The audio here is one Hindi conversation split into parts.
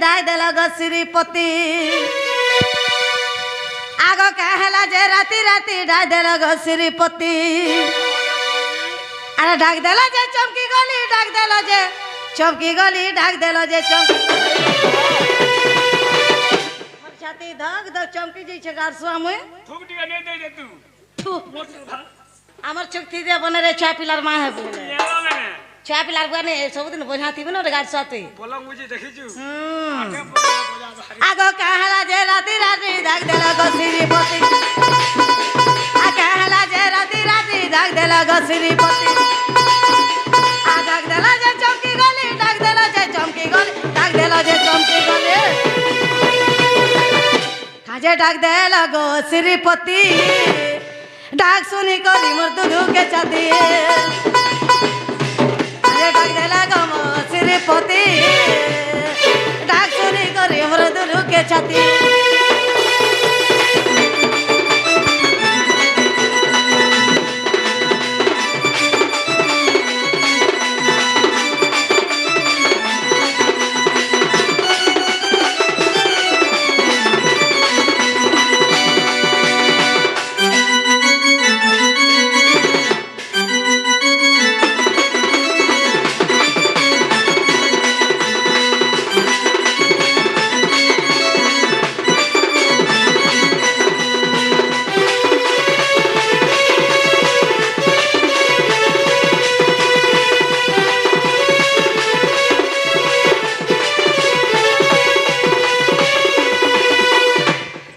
डाक देला गो श्रीपति आगो कहला जे राती राती डाक देला गो श्रीपति अरे डाक देला जे चमकी गली डाक देला जे चमकी गली डाक देला जे चमकी मोर छाती धक धक चमकी जई छे गारसुआ में थूक दिया नहीं दे तू थू मोटर था हमर चुक्ति दे बने रे छा पिलार मां है बोले ये लो मैंने छा पिलार बने सब दिन बोझा थी न गारसुआ ते पलंग मुझे देखी छु हम्म आगे बोला भारी आगो कहला जे राती राती डाक देला गो श्रीपति आ कहला जे राती राती डाक देला गो श्रीपति आ डाक देला जे चमकी गली डाक देला जे चमकी गली डाक देला जे चमकी गली काजे डाक देला गो श्रीपति डाक सुनी करी मोर दुधु के छाती काजे डाक देला गो श्रीपति डाक सुनी करी मोर दुधु के छाती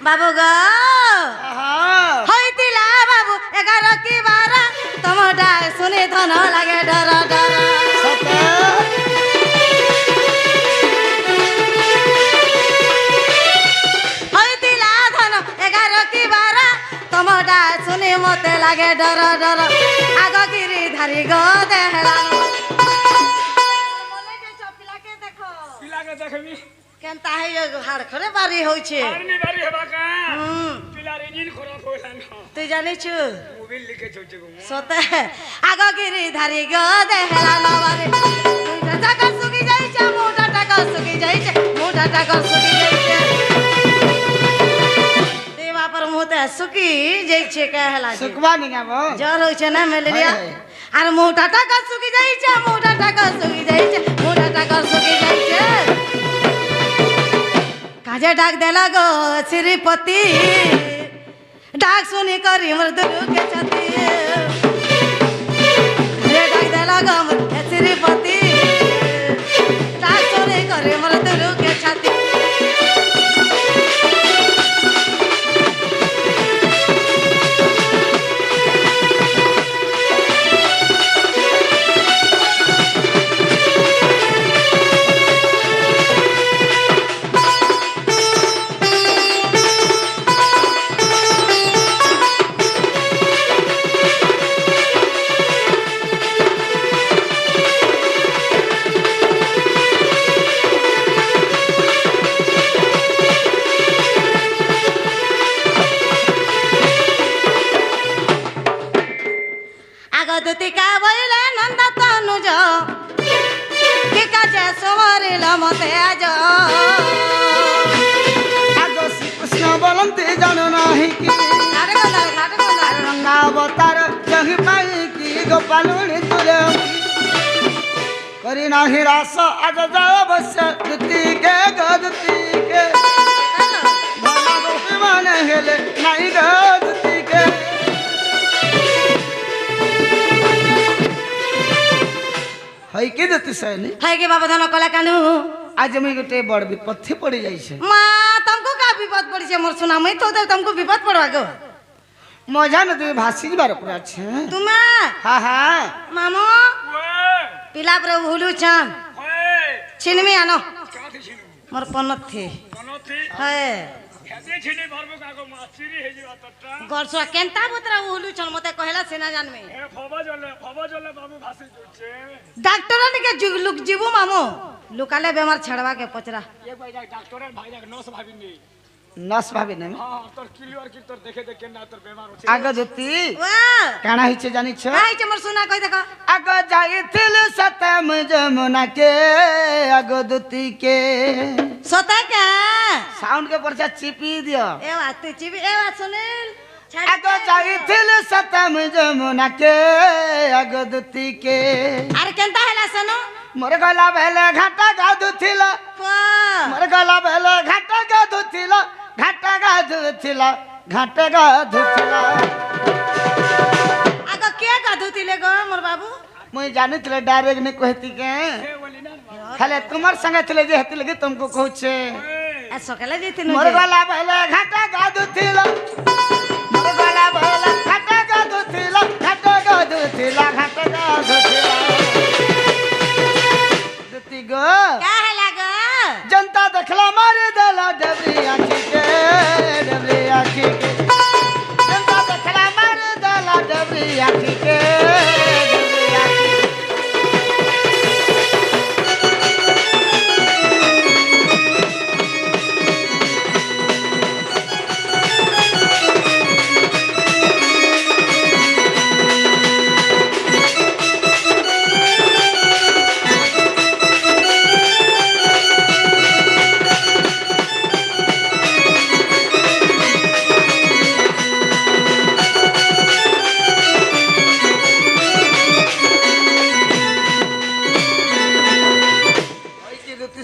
बाबू गो होइतिला बाबू 11 की 12 तुम डाक सुने धन लागे डर डर होइतिला धन 11 की 12 तुम डाक सुने मते लागे डर डर आगो गिरी धारी गो देहला बोले जे चपिला के देखो पिला के देखबी केनता है ये हाड़ खरे बारी होई छे आरनी बारी हेबा का पिला रे इंजन खराब होइला न तू जाने छु मोबाइल लिखे छोटे को सोते आगो गिरी धारी गो देहला नवारे मोटा टाका सुकी जाई छे मोटा टाका सुकी जाई छे मोटा टाका सुकी जाई छे देवा पर मोटा सुकी जाई छे कहला छे सुकवा नहीं गाबो जर होई छे ना मलेरिया आर मोटा टाका सुकी जाई छे मोटा टाका सुकी जाई छे मोटा टाका सुकी जाई छे काजे डाक देला गो श्रीपति डाक सुनी करी मोर दुरु के छाती काजे डाक देला गो श्रीपति डाक सुनी करी मोर दुरु के छाती दुतिका बोले नंद तनुज के काजे सोमरिल मते आज आगो श्री कृष्ण बोलंते जानो नाही की रंगा अवतार जहि पाई की गोपालुनी तुले करी नाही रास आज जाओ बस दुति के गदति के भला गोपी माने हेले नाही गदति के हई के दति सैनी है के बाबा धन कला कानू आज मैं गोटे बड़ विपत्ति पड़ी जाई छे मां तुमको का विपद पड़ी छे मोर सुना मैं तो तुमको विपद पड़वा गो मजा न तुम भासी बार पूरा छे तुमा हां हां मामो पिला पर हुलू चान छिनमी आनो मोर पनत थे है हेदे छिने भरबो काको माछरी हे जिवा तट्टा गरसो केनता बुतरा हुलू छन मते कहला सेना जान में ए फबा जले बाबू भासी जुचे डॉक्टर के लुक जीवू मामो लुकाले बेमार छड़वा के पचरा एक भाई डॉक्टर भाई नर्स भाभी नहीं नस भाभी ने हां तोर क्लियर की तोर देखे देख केना तोर बेमार होचे आगो जति वाह काना हिचे जानि छ काई छ मोर सुना कहि देखो आगो जाइथिल सतम जमुना के आगो अगदुती के सोता क्या साउंड के परचा चिपी दियो ए बात चिबी ए बात सुनील छाड़ अगो जाइथिल सतम जमुना के अगदुती के अरे केंता हैला सनो मोर गला भेले घाटा गाधुथिला मोर गला भेले घाटा गाधुथिला घाटा गाधुथिला घाटा गाधुथिला आगो के गाधुतिले गो मोर बाबू मुई जानिथिले डायरेक्ट ने कहती के खाले तुम्हार संग थिले जे हती लगे तुमको कहूछे ए सकेला जेतिन मोर गला भेले घाटा गाधुथिला मोर गला भेले घाटा गाधुथिला घाटा गाधुथिला घाटा गाधुथिला दुती गो क्या हैला गो जनता देखला मारे दला डबरी आखी के जनता देखला मारे दला डबरी आखी के डबरी आखी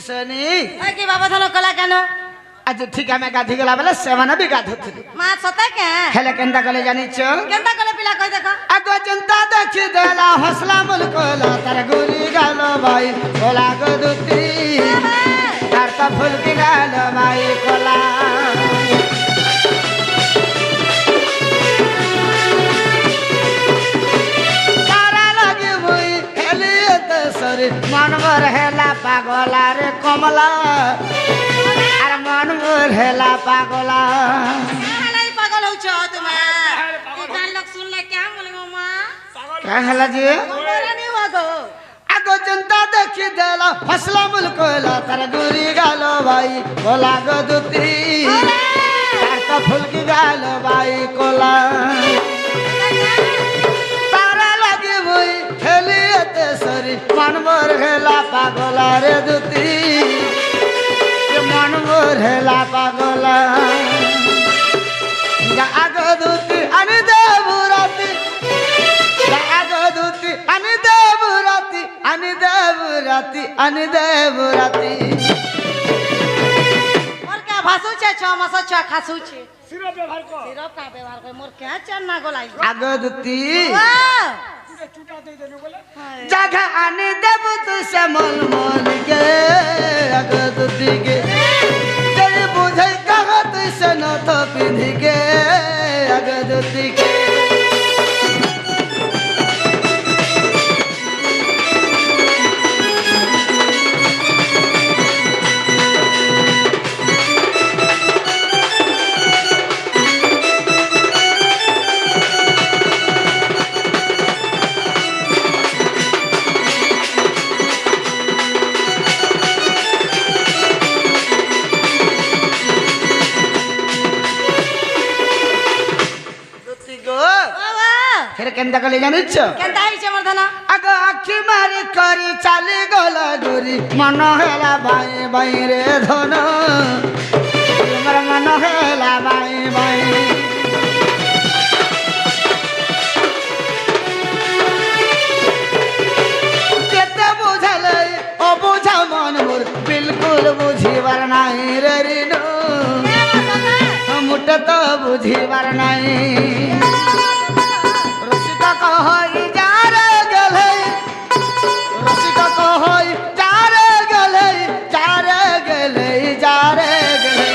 सनी ओए की बाबा थलो कला केनो आज ठीक है मैं गाधी गला बेले सेवन भी गाधुथिली मा सोता क्या हेले केंदा गले जानी छ केंता कले पिला कहि देखो अगो जनता देखी देला हौसला मुल्कोला तर गुरी गालो भाई कोला गदुती करता फूल की गालो भाई कोला तारा लगी हुई हेलिए तो सरी मन भर हेला पागला रे कमला अरे मन भर हेला पागला हैला पागल हो छ तुम ई गान लोग सुन ले क्या बोले मामा क्या हेला जी मोरा नहीं हुआ गो आगो जनता देखी देला हौसला मुल्कोला तर गुरी गालो भाई कोला गदुती करता फूल की गालो भाई कोला तारा लगी हुई हेलिए ते सरी मन मोर हेला पागला रे दुती ये मन मोर हेला पागला जा आगो दुती अनि देवराती जा आगो दुती अनि देवराती अनि देवराती अनि देवराती मोर क्या भासु छे छ मस छ खासु छे सिरो व्यवहार को सिरप का व्यवहार करे मोर क्या चन्ना गोलाई आगो दुती वाह तुझे चूटा दे देने बोले जगह अनि देव तू से मोल मोल के आगो दुती के जल बुझै कहत से न तो पिंध के आगो दुती के फिर केंदा कले जानिछ केंता ही छे मोर धना आगो आखी मारी करी चाली गला गोरी मन हेला बाई बाई रे धन हमर मन हेला बाई बाई केते बुझले ओ बुझा मन मोर बिल्कुल बुझीवर नाही रे रिनो मुट तो बुझीवर नाही रसिका कहई जा रे गले रसिका कहई जा रे गले जा रे गले जा रे गले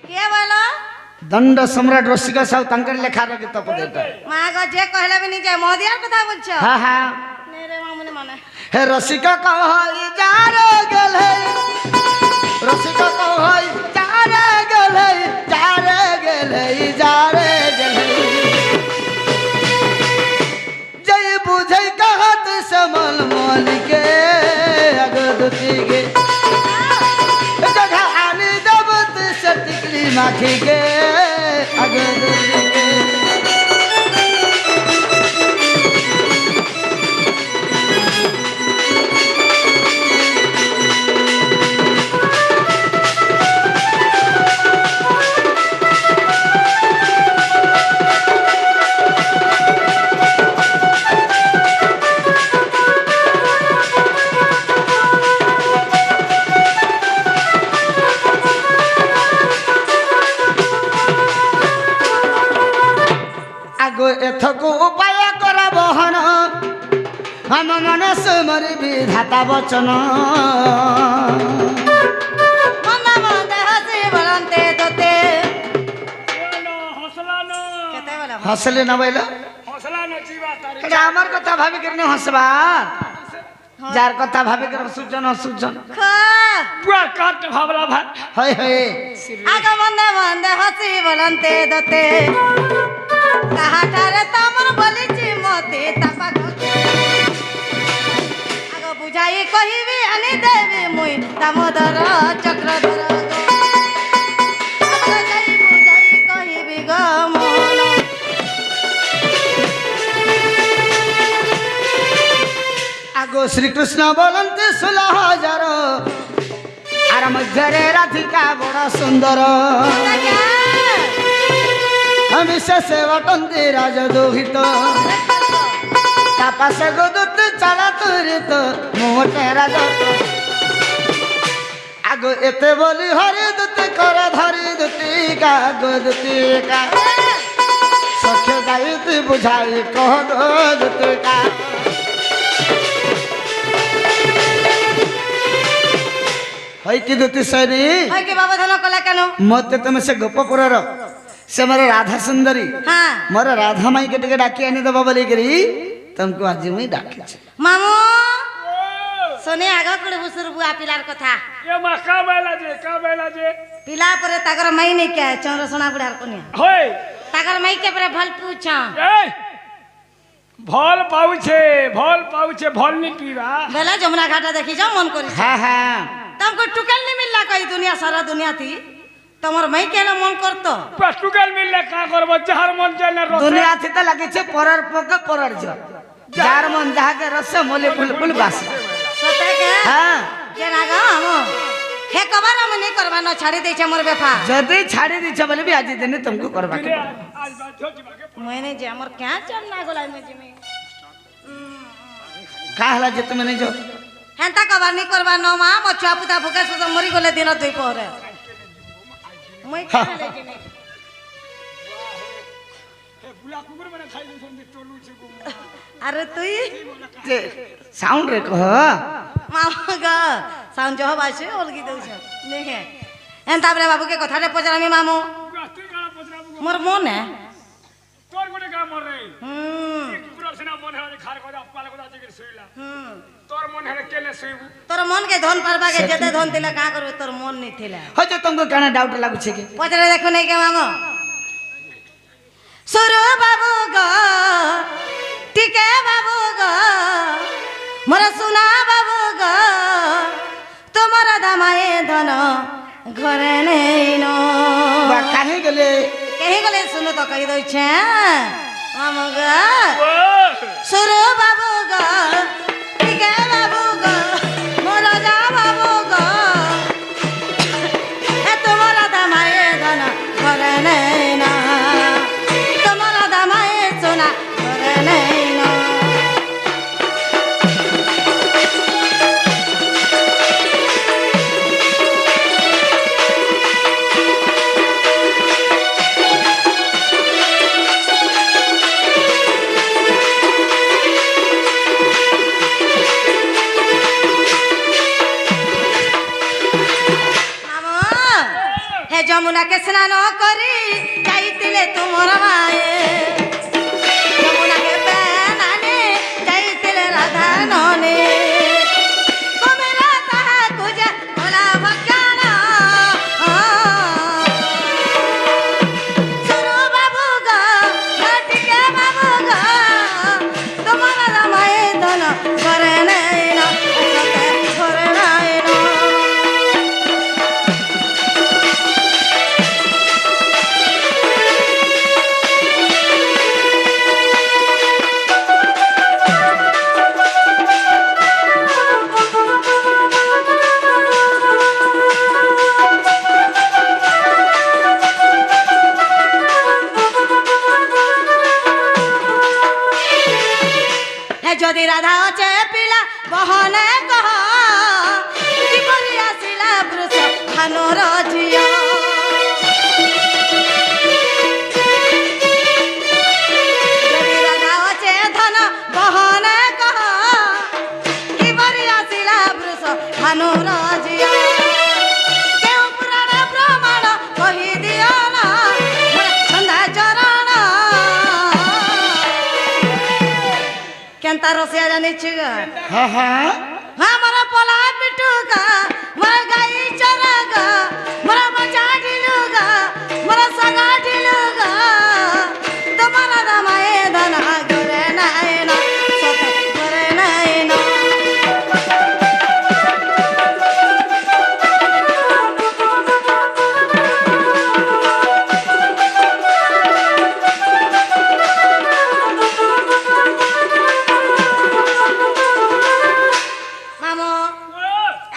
के बोलो दंड सम्राट रसिका साहब तंकर लेखा रे गीत पदेता मां गो जे कहले भी नहीं जाय मोदिया कथा बोलछ हां हां नहीं रे मामुने माने हे रसिका कहई जा रे गले रसिका कहई जा रे गले जा रे गले जा रे गले जय बुझै कहत समल मोल के अगदुती के जगह आनी दबत सतिकली माखी के अगदुती के মরি বিধাতা বচন ମନ୍ଦେ ମନ୍ଦେ ହସି ବୋଲନ୍ତେ ତୋତେ हौसला न କେତେବେଳେ হসলে না বইল हौसला न जीवा तारी এটা আমার কথা ভাবি করে হসবার যার কথা ভাবি করে সুজন সুজন पुआ काट भावला भाई হয় হয় ଆଗ ମନ୍ଦେ ମନ୍ଦେ ହସି ବୋଲନ୍ତେ ତୋତେ କାହାଠାରେ ତମର ବୋଲିଛି ମତେ ତା ପାଖକୁ ଆଗ ବୁଝାଇ କହିବି ଆଣି ଦେବି ମୁଇଁ ଦାମୋଦର ଚକ୍ରଧର ଯାଇ ବୁଝାଇ କହିବି ଗ ମନ আগো শ্রীকৃষ্ণ বলন্তি 16,000 আর মধ্যে রাধিকা বড় সুন্দর বিশেষ বটন্তি রাজদোহিত তাপাশে গোদুত চালা তুরিত মোটে রাজত আগো এতে বলি হরি দুতি কর ধরি দুতিকা গোদুতিকা সখে যাইতি বুঝাই কহ গোদুতিকা হয় কি দুতি সরি হয় কি বাবা ধন কলা কেন মতে তুমি সে গোপপুরর সে মোর রাধা সুন্দরী হ্যাঁ মোর রাধা মাই के टिके डाकी आनी दबा बोली करी तुमको आज मैं डाकी छे মামু ଶୁନି ଆଗ କୁড়େ ବୁସୁର ବୁଆ ପିଲାର କଥା ये मा का बेला जे ପିଲା ପରେ ତାଙ୍କର ମାଇ ନେଇ କେ ଚନ୍ଦ୍ରସୋଣା ବୁଢାର କନ୍ୟା होय ତାଙ୍କର ମାଇ के ପରେ ଭଲ ପୁଛ ए भल पाउछे भल नी पीवा ବେଲେ ଯମୁନା ଘାଟ ଦେଖି ଯାও ମନ କରି हाँ हाँ तुमको टुकल नहीं मिलला कई दुनिया सारा दुनिया थी तमर माई केना मन करतो पटुकल मिलले का करब जहर मन जाने रस दुनिया थी त लगे छे परर पोक परर ज जार मन जहा के रस मोले फुल फुल बास सते के हाँ के ना गा हम हे कबर हम नहीं करबा न छाड़ी दे छे मोर बेफा जदी छाड़ी दी छे बोले भी आज दिन तुमको करबा के आज बात हो जीवा के मैंने जे हमर क्या चल ना गोलाई में जिमी का हला जे तुम नहीं जो हेंता कबर नहीं करबा न मा म छुआ पुता भूखे सो मरी गले दिन दुई पहरे मैं क्या ले जिमी ए बुला कुकुर मने खाइ दे संदे टोलू छे गो अरे तुई जे साउंड रे कह मामा गा साउंड जो बासे ओलगी दउ छ देखे हेंता बरे बाबू के कथा रे पजरामी मामू तू काला पजराबू मोर मन है तोर गोटे का मर रे कुकुर सेना मन है खार को अपपाल को जाके सुइला तोर मन है केने सुइबू तोर मन के धन पारबा के जते धन दिला का करबे तोर मन नहीं थिला हो जे तुमको केना डाउट लागु छे के पजरे देखो नहीं के मांगो सुरु बाबू गो टिके बाबू गो मोर सुना बाबू गो तुमर दामाए धन घरे नहीं नो बा काहे गेले कही गले सुनो तो कही दउ छे मामू गो सुरु बाबू गो टिके बाबू गो मोर जा बाबू गो ए तुमर दामाए धन घरे नहीं ना तुमर दामाए सुना घरे नहीं ना मामू हे जमुना के स्नान करी जाइतिले तुमर माए जमुना के बेनाने जाइतिले राधा नने कुमेरा ताहा कुजा भोला भक्काना सुरु बाबू गो घटिके बाबू गो तुमर रमाए धन करे नहीं ना सते करे नहीं ना ଭାନୁର ଝିଅ କେଉଁ ପୁରାଣ ପ୍ରମାଣ କହିଦିଅ ନା ମୋର ଛନ୍ଦା ଚରଣ କେନ୍ତା ରୋଷେଇଆ ଜାଣିଛୁ ଗା हाँ हाँ আমার পলা পিটুগা মোর গাই চরাগা মোর মজা ঢিলুগা মোর সগা ঢিলুগা তোমার দামায়ে দানা করে নাই না সতে করে নাই না মামো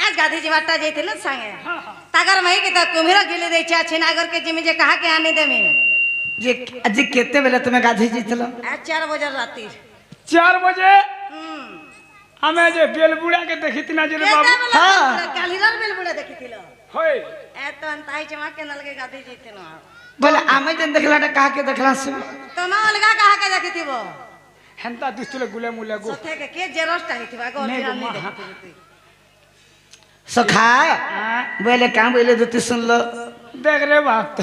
आज गाधी जी बाटा जाते ना संगे तागर मही के तक कुम्हीर गिले दे छी नागर के जिमी जे कहा के आने देमी जे आज केते बेले तुम्हें गाधी जीतल आज 4 बजे राती 4 बजे हमें जे बेलबुड़ा के देखी ना जे बाबू हाँ। कालीरार बेल बुड़ा देखिथिलो होय ए तो अंताई चमा के नलगे गाधी जीते ना बोले आमे जन देखला कहा के देखला से तो ना अलगा कहा के देखिथिबो हेंता दुस्तले गुले मुले गो सथे के जेरस्ट आइथिबा गो नहीं गो, नहीं माँ। देखिथिबी सखा बोले काम बोले दुती सुन लो देख रे बाप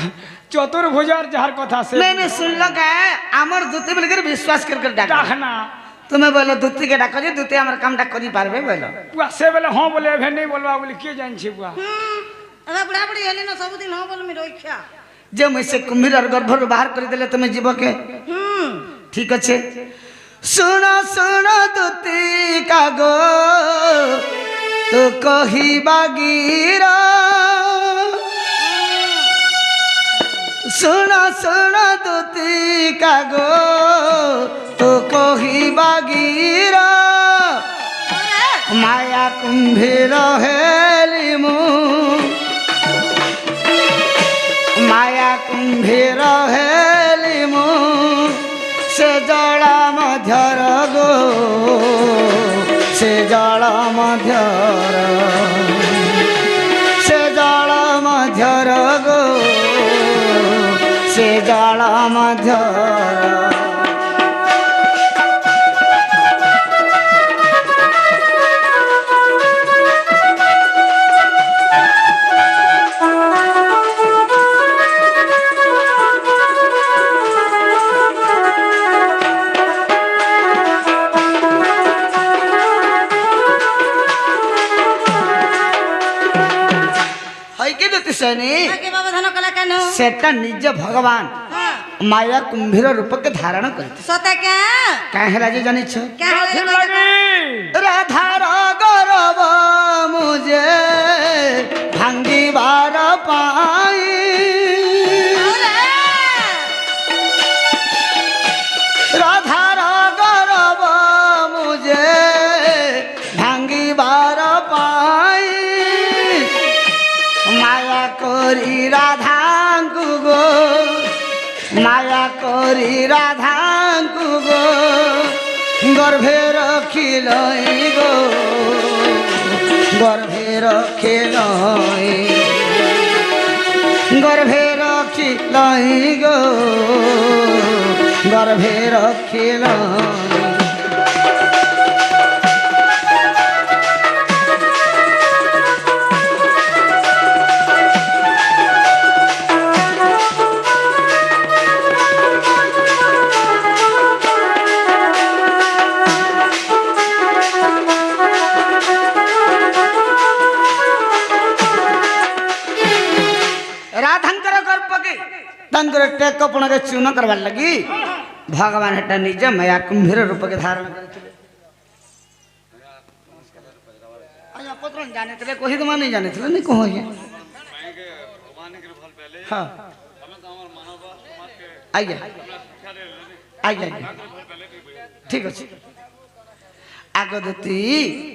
चतुर्भुजार जहर कथा से नहीं सुन लो का आमर दुती बोले कर विश्वास कर डाक डाकना तुम्हें बोलो दुती के डाको जे दुती हमर कामटा करी पारबे बोलो पुआ से बेले हां बोले एभे नहीं बोलवा बोले के जान छी पुआ अबे बुढ़ा बुढ़ी हेली ना सब दिन हो बोल मी रोइखा जे मुझसे कुम्भीर और गर्भर बाहर कर देले तुम्हें जीव के ठीक अच्छे सुनो सुनो दुती का गो तो कही बागीरा सुनो सुनो दुती का गो तो कही बागीरा माया कुम्भीर हेली मु माया कुम्भीर हेली मु से जड़ा मध्यर गो से जड़ा मध्यर से जड़ा मध्यर गो से जड़ा मध्यर आगे बाबा धन कला कानो सेटा निज भगवान हां माया कुंभीर रूप के धारण करते सते क्या काहे राजे जानी छ क्या काथी लगी राधा गरब मुझे भांगी बार पाई राधा गरब मुझे भांगी बार पाई माया करी राधा गो माया करी राधा गो गर्भे रखिलई गो गर्भे रखिलई गर्भे रखिलई गो गर्भे रखिलई तांकर टेक पण के चून करवार लगी भगवान हेटा निज माया कुंभीर रूप के धारण करथिले आया पत्रन जाने तले कोही तो नहीं जाने तले नहीं कहो ये हां आइए आइए ठीक अछि आगदती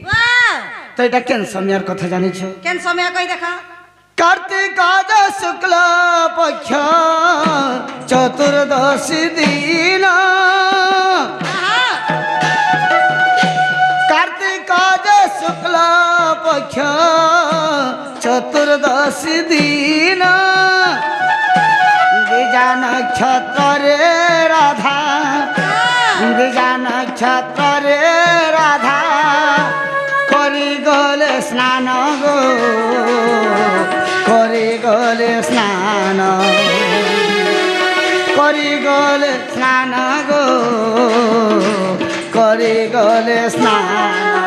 वाह तो एटा केन समयर कथा जानि छ केन समय कहि देखा कार्तिक शुक्ल पक्ष चतुर्दशी दिन कार्तिक शुक्ल पक्ष चतुर्दशी दिन बीजा नक्षत्र रे राधा बीजा नक्षत्र रे राधा करी গলে স্নান গো করি গলে স্নান করি গলে স্নান গো করি গলে স্নান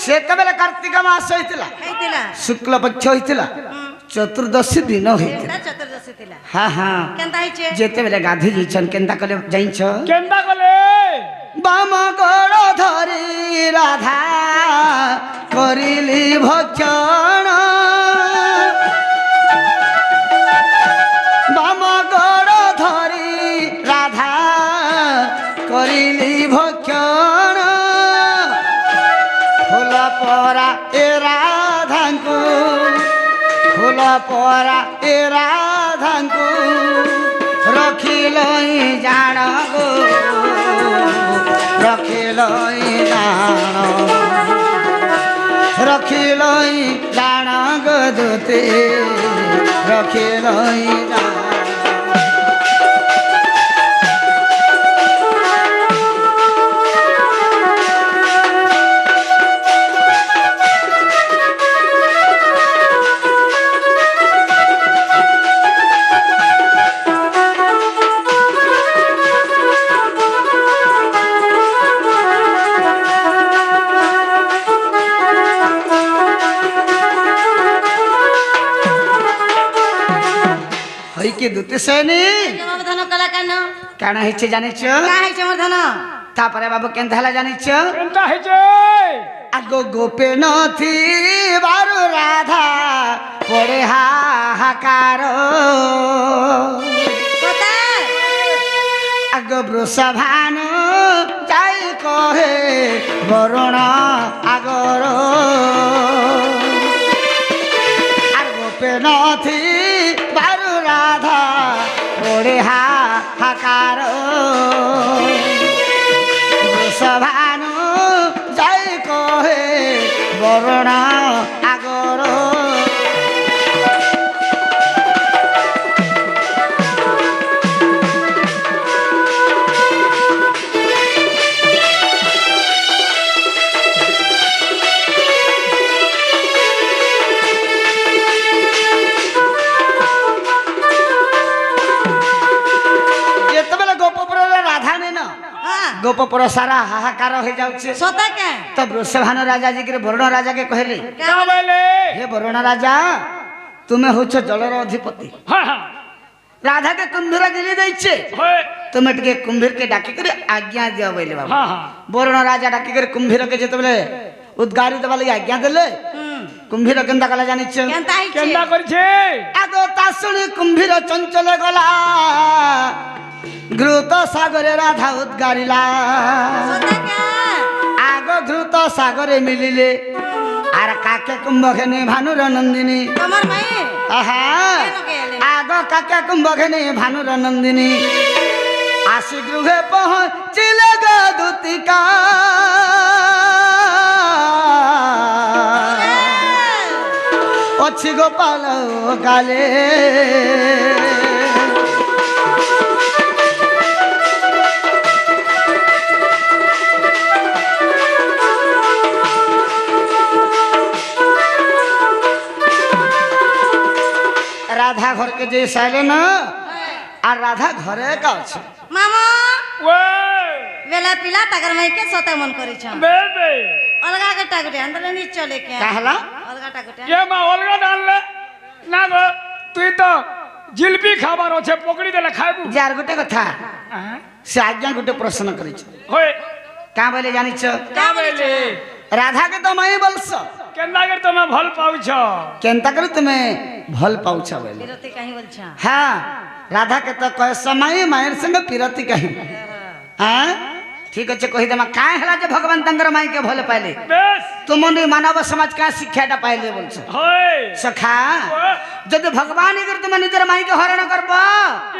সেতবেলে কার্তিক মাস হইতিলা ହେଇଥିଲା শুক্ল পক্ষ হইতিলা চতুর্দশী দিন হইতিলা ଏଟା ଚତୁର୍ଦ୍ଦଶୀ ଥିଲା হ্যাঁ হ্যাঁ କେନ୍ତା ହେଇଛେ যেতেবেলে গাধি যাইছন কেনতা কলে যাইছ কেন্দা কলে বাম গড় ধরি রাধা করিলি ভক্ষণ বাম গড় ধরি রাধা করিলি ভক্ষণ ফুল পরা এ রাধাঙ্কু ফুল পরা এ রাধাঙ্কু রখিলই জাণ গো রখিলই জাণ রখিলই জাণ গো দূতে রখিলই জাণ হইকে দুতে সেনি ବାବୁ ଧନ କଲା କାନ কেন হইছে জানিছ କା ହେଇଛେ ମୋର ধନ তারপরে বাবু কেন হেলা জানিছ কেন্দা হইছে আগ গোপে নথি বারু রাধা পড়ে হাহাকার কথা আগ বৃষভান যাই কহে বরুণ আগর আর গোপে নথি বারু রাধা পড়ে হাহাকার বৃষভান যাই কহে বরুণ আগর যেতবেলে গোপপুরের রাধা নেন হ্যাঁ গোপপুর সারা হাহাকার হয়ে যাচ্ছে ସତା କେ তো বৃষভান রাজা জিকে বরুণ রাজাকে কহিলে কা বলে হে বরুণ রাজা তুমি হচ্ছ জলর অধিপতি হ্যাঁ হ্যাঁ রাধাকে কুম্ভীর গিলি দিয়েছে হয় তুমি টিকে কুম্ভীরকে ডাকি করে আজ্ঞা দিও বলে বাবা হ্যাঁ হ্যাঁ বরুণ রাজা ডাকি করে কুম্ভীরকে যেতবেলে উদ্গারি দেবা লাগি আজ্ঞা দেলে কুম্ভীর কেনতা কলা জানিছ କେନ୍ତା ହେଇଛେ কেন্দা করছে আগ তা শুনি কুম্ভীর চঞ্চলে গলা ঘৃত সাগরে রাধা উদ্গারিলা ସତା କେ আগ ঘৃত সাগরে মিলিলে আর কাকে কুম্ভ খেনে ভানুর নন্দিনী ତମର ମାଇ আহা কেন কেলে আগ কাকে কুম্ভ খেনে ভানুর নন্দিনী আসি গৃহে পৌঁছিলে গো দুতিকা অছি গোপাল কালে রাধা ঘরকে যে সাইলে না আর রাধা ঘরে কা আছে ମାମା ওই ବେଲା ପିଲା ତାଙ୍କର ମାଇକେ ସତା ମନ କରିଛ বেবে ଅଲଗା ଗୋଟା ଗୋଟେ ଆନ୍ଦୋଳନ ନିଶ୍ଚୟ ଲେଖେ কাহলা ଅଲଗାଟା ଗୋଟେ এ মা অলগা ডাললে না গো তুই তো জিলপি খাবার আছে পকড়ি দেলে খাইবু যার গোটে কথা হ্যাঁ সে আজ্ঞা গোটে প্রশ্ন করেছে হয় কা বলে জানিছ কা বলে রাধাকে তো মাই বলছ কেন্দা করে তুমি ভাল পাউছ কেনতা করে তুমি ভাল পাউছ বলে ବିରତି କାହିଁ ବୋଲଛ হ্যাঁ রাধাকে তো কয় সময় মায়ের সঙ্গে পিরতি কাহি হ্যাঁ ठीक अच्छे कहीदेमा काहे हला जे भगवान तंगर माई के भले पाइले बेस तुम मानव समाज का शिक्षाटा पाइले बोलछ होय सखा जदि भगवान अगर तुम निजर माई के हरण करब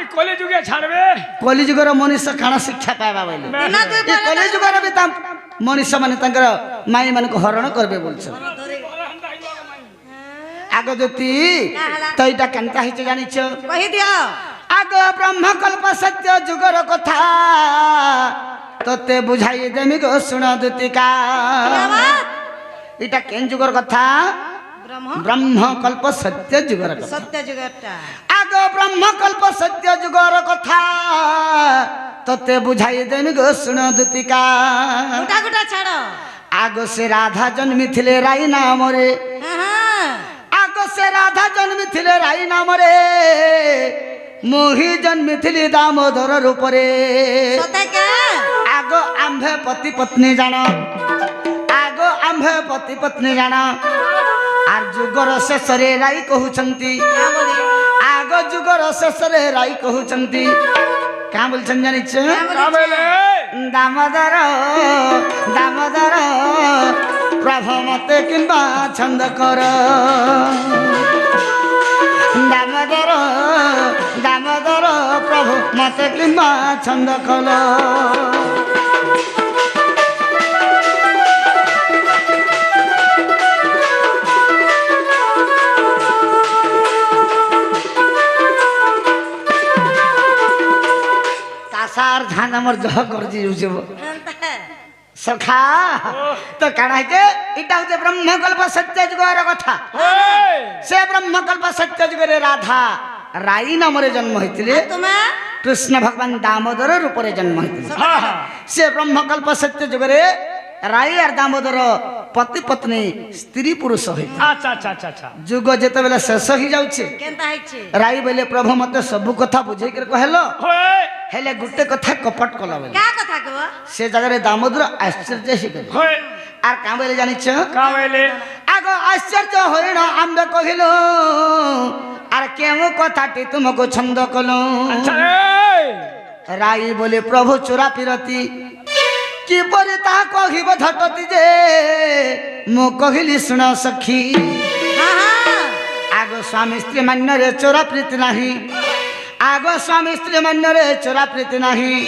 ई कॉलेज जुगे छाड़बे कलिजुगर मनुष्य काना शिक्षा पाइबा बोले बिना दुई ये कलिजुगर भी तम मनुष्य माने तंगर माई मन को हरण करबे बोलछ आगो जति तईटा केनका हिच जानिछ कहि दियो आगो ब्रह्म कल्प सत्य जुगर कथा तते बुझाई देमी गो सुन दुतिका इटा केन जुगर कथा ब्रह्म ब्रह्म कल्प सत्य जुगर कथा सत्य जुगटा आगो ब्रह्म कल्प सत्य जुगर कथा तते बुझाई देमी गो सुन दुतिका गुटा गुटा छाड़ो आगो से राधा जन्मी थिले राई नाम रे हाँ आगो से राधा जन्मी थिले राई नाम रे मोही जन्मी थिली दामोदर रूप रे सत्य क्या आगो आंभे पति पत्नी जान आगो आंभे पति पत्नी जान आर जुगर शेष रे राई कहउछंती क्या बोली आगो जुगर शेष रे राई कहउछंती का बोलछन जानिछ का बेले दामोदर दामोदर प्रभु मते किंबा छंद कर दामोदर दामोदर प्रभु मते किंबा छंद कल तासार धान हमर जह करजी जुजब सखा तो काना के इटा होते ब्रह्मकल्प सत्य जुगर कथा होय से ब्रह्मकल्प सत्य जुगरे राधा राई नामरे जन्म होइतिले तुम्हें कृष्ण भगवान दामोदर रूपरे जन्म होइतिले हां हां से ब्रह्मकल्प सत्य जुगरे राई और दामोदर पति पत्नी स्त्री पुरुष होइति अच्छा अच्छा अच्छा अच्छा जुग जेते बेला शेष ही जाउछे केनता हैछि राई बेले प्रभु मते सब कथा बुझे के कहलो होय हेले गुटे कथा कपट कला बेले क्या कथा कहबो से जगह रे दामोदर आश्चर्य ही गले होय आर का बेले जानिछ का बेले आगो आश्चर्य हरिण आम्बे कहिलो आर केमु कथाटी तुमको छंद कलो अच्छा रे राई बोले प्रभु चोरा पिरती कि परे ता कहिब झटती जे मु कहिली सुन सखी हाँ हाँ आगो स्वामी स्त्री मान्य रे चोरा प्रीति नाही आगो स्वामी स्त्री मान्य रे चोरा प्रीति नाही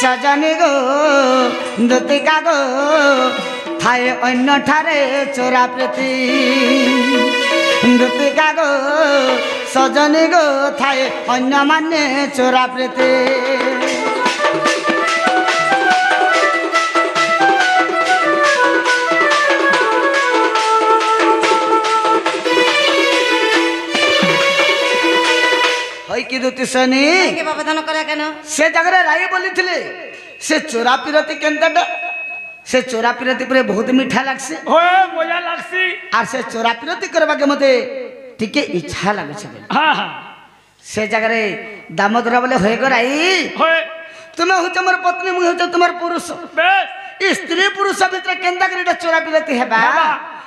सजनी गो दुतिका गो थाए अन्य ठारे चोरा प्रीति दुतिका गो सजनी गो थाए अन्य माने चोरा प्रीति कि दुति सनी के बाबा धन करे केन से जगह राई बोली थिले से चोरा पिरती केनटा से चोरा पिरती परे बहुत मीठा लागसे होय मजा लागसी आर से चोरा पिरती करबा के मते टिके इच्छा लागे छे हां हां से जगह रे दामोदर बोले होय गो राई होय तुमे हो हमर पत्नी मु हो तुमर पुरुष बेस ई स्त्री पुरुष भीतर केनटा करिटा चोरा पिरती हेबा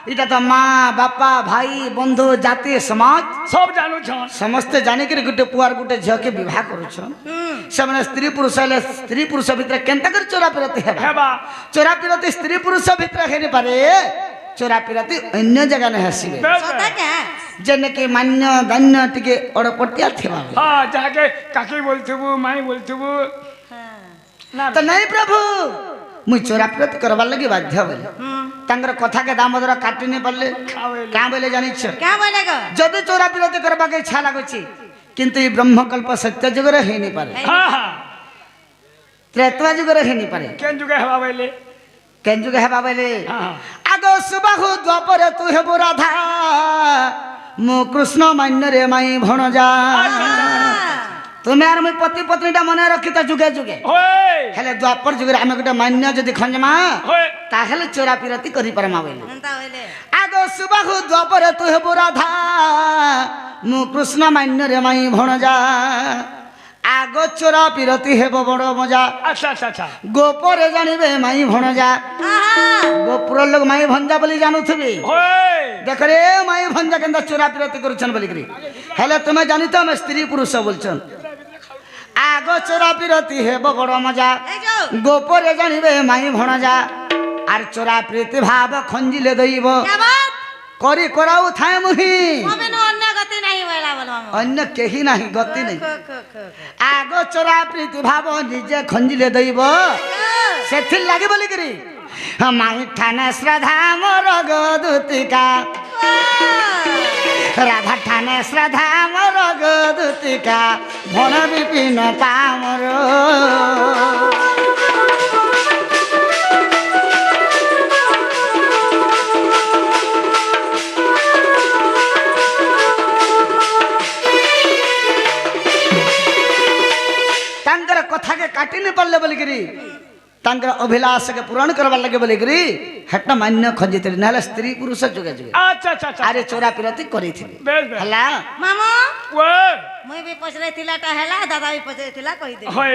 इटा तो माँ बापा भाई बंधु जाति समाज सब जानू छन समस्त जाने के गुटे पुआर गुटे झियो के विवाह करू छ से स्त्री पुरुष हेले स्त्री पुरुष भीतर केनता कर चोरा पिरती हेबा चोरा पिरती स्त्री पुरुष भीतर हेनी पारे चोरा पिरती अन्य जगह न हसीबे बेस सत्य क्या जने के मान्य दान्य टिके अड़पटिया थेबा हां जाके काकी बोलथबु माई बोलथबु ना तो नहीं प्रभु मुई चोरा पिरती करबा लगी बाध्य बोले तंगर कथा के दामोदर काटी नहीं पड़ले क्या बोले जानी छ क्या बोलेगा जदि चोरा पिरती करबा के इच्छा लागुची किंतु ई ब्रह्मकल्प सत्य जुगर हे नहीं पारे हां हां त्रेतवा जुगर हे नहीं पारे केन जुगे हवा बेले केन जुगे हेबा बोले हां आगो सुबाहु द्वापर तू हेबो राधा मु कृष्ण मान्य रे माई भणजा तुम्हें आर मुई पति पत्नीटा मने रखी त जुगे जुगे होय हेले द्वापर जुगे आमे गोटे मान्य जदि खंजमा होय ताहेले चोरा पिरती करि परमा बोले एंता होइले आगो सुबाहु द्वापर तू हेबो राधा मु कृष्ण मान्य रे माई भणजा आगो चोरा पिरती हेबो बड़ मजा अच्छा अच्छा अच्छा गोपरे जानिबे माई भणजा गोपुर लोग माई भंजा बोली जानुथबे होय देख रे माई भंजा केंदा चोरा पिरती करूछन बोली करी हेले तुमे जानितो हम स्त्री पुरुष बोलछन आगो चोरा पिरती हेबो बड़ मजा ए जो গোপরে জানিবে মাই ভণজা আর চোরা প্রীতি ভাব খঞ্জিলে দইব क्या बात করি করাও থায় মুহি मम्मी नो अन्य गति नहीं बोला बोल मामू অন্য কেহি নাহি গতি নেই को আগ চোরা প্রীতি ভাব নিজে খঞ্জিলে দইব সেথির লাগি বলি করি মাই ঠানে শ্রদ্ধা মোর গদুতিকা রাধা ঠানে শ্রদ্ধা মোর গদুতিকা ভণ বিপিন পামর ତାଙ୍କର କଥାକେ କାଟି ନି ପାରିଲେ ବୋଲିକିରି ତାଙ୍କର ଅଭିଳାଷକେ ପୂରଣ କରବାର ଲାଗେ ବୋଲିକିରି ହେଟା ମାନ୍ୟ ଖଞ୍ଜିଥିଲେ ନହେଲେ ସ୍ତ୍ରୀ ପୁରୁଷ ଯୁଗେ ଯୁଗେ अच्छा अच्छा अच्छा ଆରେ ଚୋରା ପିରତି କରିଥିଲେ बेस बेस ହେଲା मामू वो मुई भी पचरे थिला टा हैला दादा भी पचरे थिला कहि दे होय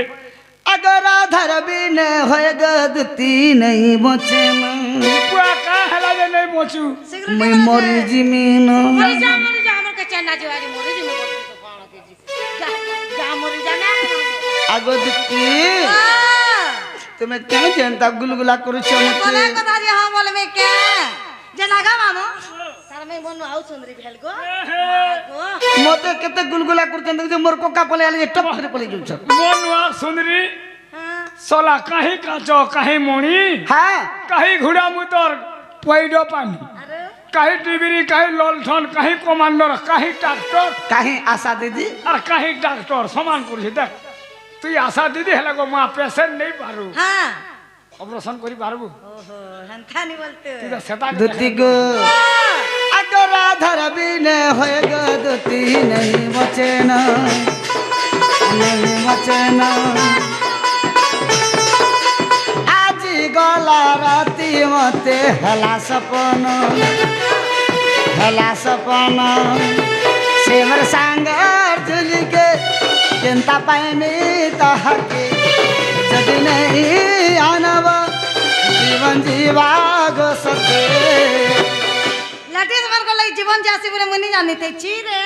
अगर आधार बिन होय गदती नहीं बचे वो का हला जे नहीं पहुंचू शीघ्र मैं मरी जिमीन मरी जा हमर के चन्ना जीवारी मोरे जी में बोल तो कौन के जी जा जा मरी जा ना अगदती तुम्हें क्या जनता गुलगुला करू छ बोला मते कथा जी हां बोले में क्या जे लगा मामू तार में बोनु आउ सुंदरी भेल गो मते केते गुलगुला करू छ जे मोर कोका पले आले टप करे पले जउ छ मोनुआ सुंदरी हां सोला कहीं काचो कहीं मोणी हां कहीं घुड़ा मुतर पैडो पानी अरे कहीं टिबिरी कहीं ललठन कहीं कमांडर कहीं ट्रैक्टर काहे आशा दीदी और कहीं डॉक्टर समान करछि देख তুই আশা দিদি হেলে গো মা পেশেন্ট নেই পারু हां অপারেশন করি পারবু ओहो हंथा नहीं बोलते তুই তো সেটা दुती गो अगर आधार बिन होय गदती नहीं बचे नहीं बचे आज गला राती मते हला सपन सेमर सांगर झुली के चिंता पाएनी तहके जदि नहीं आनब जीवन जीवाग सके लटीस मन को लई जीवन जासी बोले मुनी जानी थे छी रे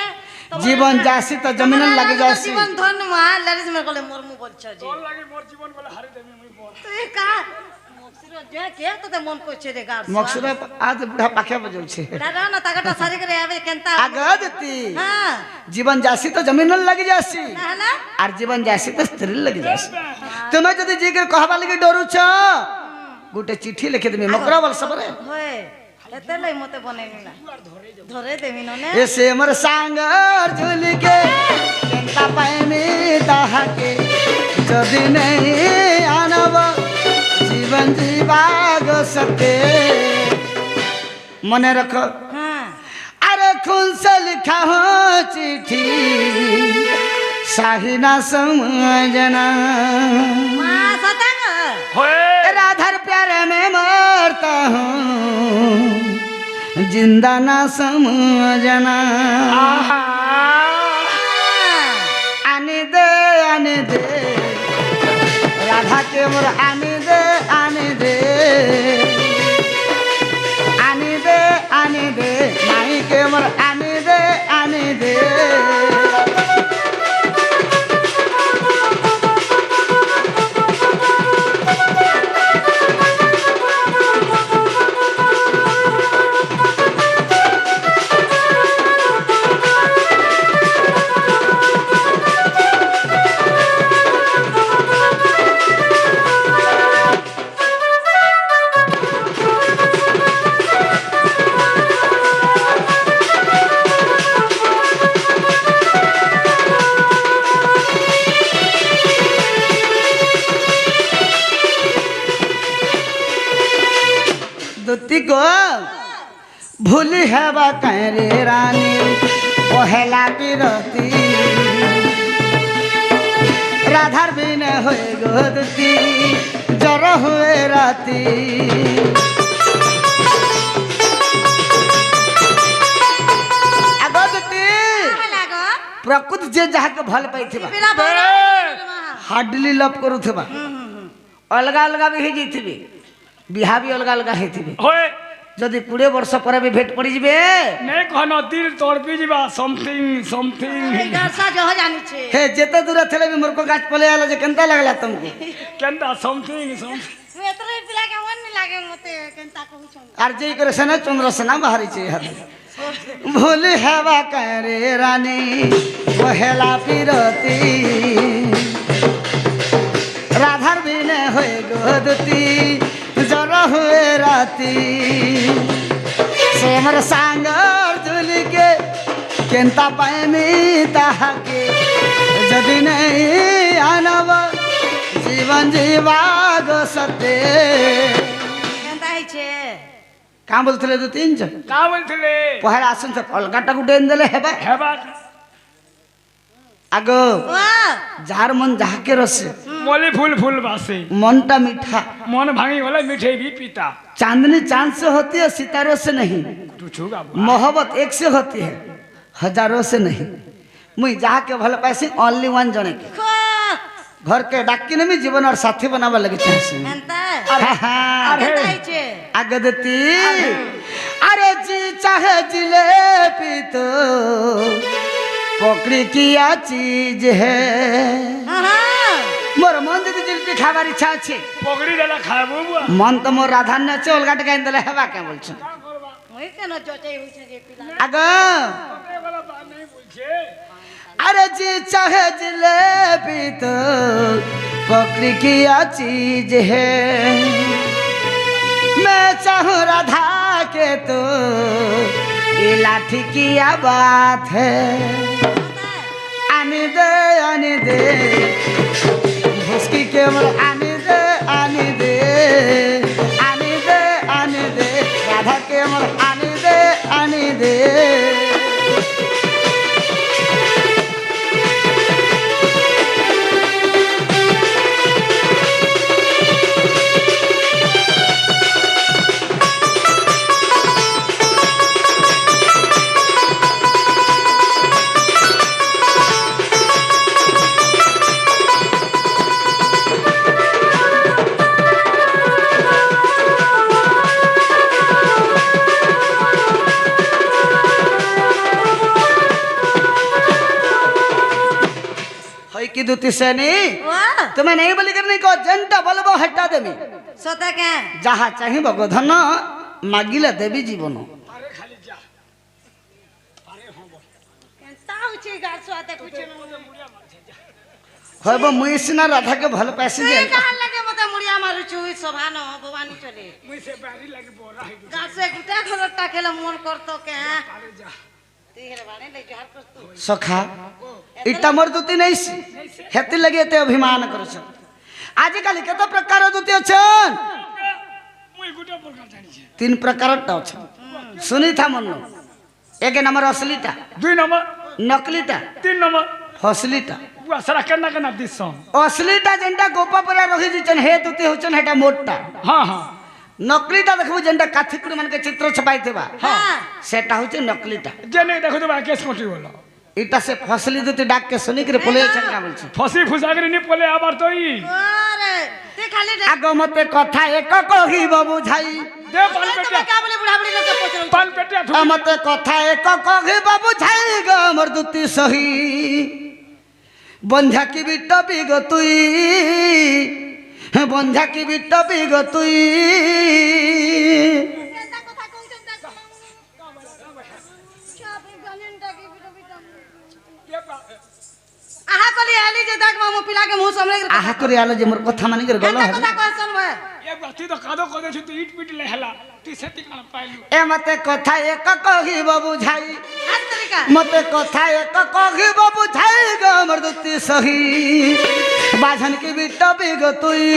जीवन जासी तो जमीन लगे जासी जीवन धन मा लटीस मन को ले मोर मु बोल छ जी তোর লাগি মোর জীবন বলে হারি দেবি মুই বল तो ये का मोक्सिरो जे के तो ते मन को छे रे गार मक्सुर आज बुढ़ा पाखे बजौ छे दादा न तागटा सारी करे आवे केनता आगदती हां जीवन जासी तो जमीन लगे जासी हला और जीवन जासी तो स्त्री लगे जासी तुम्हें जदि जी के कहबा लगे डरू छ गुटे चिट्ठी लिखे देबी मकरा बल सबरे होए एते लई मते बनेला धरे देमी नने ए सेमर सांगर झुल के चिंता पाएनी ताहके जदि नहीं आनब जीवन जीवाग सके मने रख हां अरे खून से लिखा हो चिट्ठी साहिना समझना मा सतंग होए राधर प्यारे में मरता हूँ जिंदा ना समझना आहा आने दे राधा के मोर आने दे आने दे माई के मोर आने दे दुती को भूली है बा रे रानी पहला बिरती राधार बिन होए गोदती जर हुए राती अगदती लागो प्रकृति जे जहा के भल पाइथिबा बिना बोला हार्डली लव करूथिबा अलगा अलगा भी हे जइथिबे बिहा भी अलगा अलगा हेथिबे होए যদি 20 ବର୍ଷ ପରେ ବି ଭେଟ ପଡ଼ିଯିବେ नहीं कहना दिल तड़पी जीवा समथिंग समथिंग এই গাছা জহ জানিছে हे ଯେତେ ଦୂର ଥିଲେ ବି ମୋର ଗାछ ପଳେଇ ଆଇଲା ଯେ କେନ୍ତା ଲାଗଲା ତମକୁ केंदा समथिंग समथिंग ମୁଁ ଏତରେ ପିଲା କେମନ ନି ଲାଗେ ମତେ କେନ୍ତା କହୁଛନ୍ আর যেই করে সেনা চন্দ্রসেনা বাহারিছে ইহাদে ভুল হেবা করে রানী পহেলা পিরতি রাধার বিনে হয়ে গদতি জর হয়ে রাতি সে মোর সাঙ্গর ঝুলিকে কেন্তা পাইমি তাহাকে যদি নেই আনব জীবন জীবা গো সতে কেন্তা হইছে কাঁ বলছিলে দু তিন জন का बोलथिले পহেলা আসুন তো অলগাটাକୁ ডেন দেলে হেবা हेबा আগ ও যার মন যাহাকে রসে मोली फूल फूल बासे मनटा मीठा मन भांगी वाला मीठे भी पीता चांदनी चांद से होती है सितारों से नहीं तू छूगा मोहब्बत एक से होती है हजारों से नहीं मुई जहा के भल पाइसी ओनली वन जने के খো घर के डाकी ने भी जीवन और साथी बनावा लगे चाहसी এন্তা अरे কেন্তা হইছে आगदती अरे जी चाहे जिलेबी तो पकड़ी किया चीज है হ্যাঁ मोर मन दीदी जिलेबी खाबार इच्छा अच्छे पगड़ी देला खाबो बुआ मन तो मोर राधान्य আছে অলগা টাকা এনে হেবা কে বলছ মই কেন জটাই হইছে যে পিলা আগ पगड़ी वाला बात नहीं बोलछे अरे जी चाहे जिलेबी तो पकड़ी किया चीज है मैं चाहूँ राधा के तो ये लाठी किया बात है आने दे भुसकी के मोर आने दे आने दे राधा के मोर आने दे की दूती सेनी ও तुम्हें नहीं बोली कर नहीं को जनता बोलबो हटा देमी সতা কে जहा चाहिबो गो धन मागिले देवी जीवन अरे खाली जा अरे हो बोल কেন্তা হইছে গাছ আতে কুছ না मुड़िया मार छे जा होबो मुई सिना राधा के भल पैसे তুই जे কাল লাগে মতে মুড়িয়া মারুছু সভা ন ভবানী চলে मुई से बारी लगे बोरा है গাছে গুটা খরটা খেলে মন করতো কে अरे जा তুই হেলে বানে লে জহার করতু सखा इटा मोर दूती नहीं सी हेती लगे ते अभिमान करछ आज काली केतो प्रकार दूती अछन मुई गुटा प्रकार जानी छे 3 प्रकार टा अछ सुनी था मन एक नंबर असलीटा 2 नंबर नकलीटा 3 नंबर हसलीटा बुआ सारा केना केना दिसम असलीटा जेंटा गोपा परा रही जिचन हे दूती होचन हेटा मोटा हां हां नकलीटा देखबो जेंटा काथिकुड़ी मन के चित्र छपाई थेबा हां सेटा होचे नकलीटा जे नहीं देखो तो केस कोटी बोलो इटा से फसली दूती डाक के सुनी करे पोले छका बोलछ फसी फुसागरी नि पोले आबार तोई আরে তুই খালি आगो मते कथा एक कहिबो बुझाई दे पान तो पेटिया क्या बोले बुढ़ा बुढ़ी लोग के पूछ पान पेटिया ठुक मते कथा एक कहिबो बुझाई गो मोर दूती सही बंझा की बिट्टा बिग तुई बंझा की बिट्टा बिग तुई কেন্তা কথা কইছেন দেখো চাপি গানেনটা কি বিটো বিটো আহা কলি আলি যে দেখ মামু পিলা के मुंह सामने आहा करे आलो जे मोर कथा मानी कर गलो কেন্তা কথা কইছন ভাই ये बाती तो कादो कदे छु तो ईट पीट लेहला ती सेति कान पाइलु ए मते कथा एक कहिबो बुझाई हाथ तरीका मते कथा एक कहिबो बुझाई गो मोर दूती सही बाझन की बिट्टा बिग तुई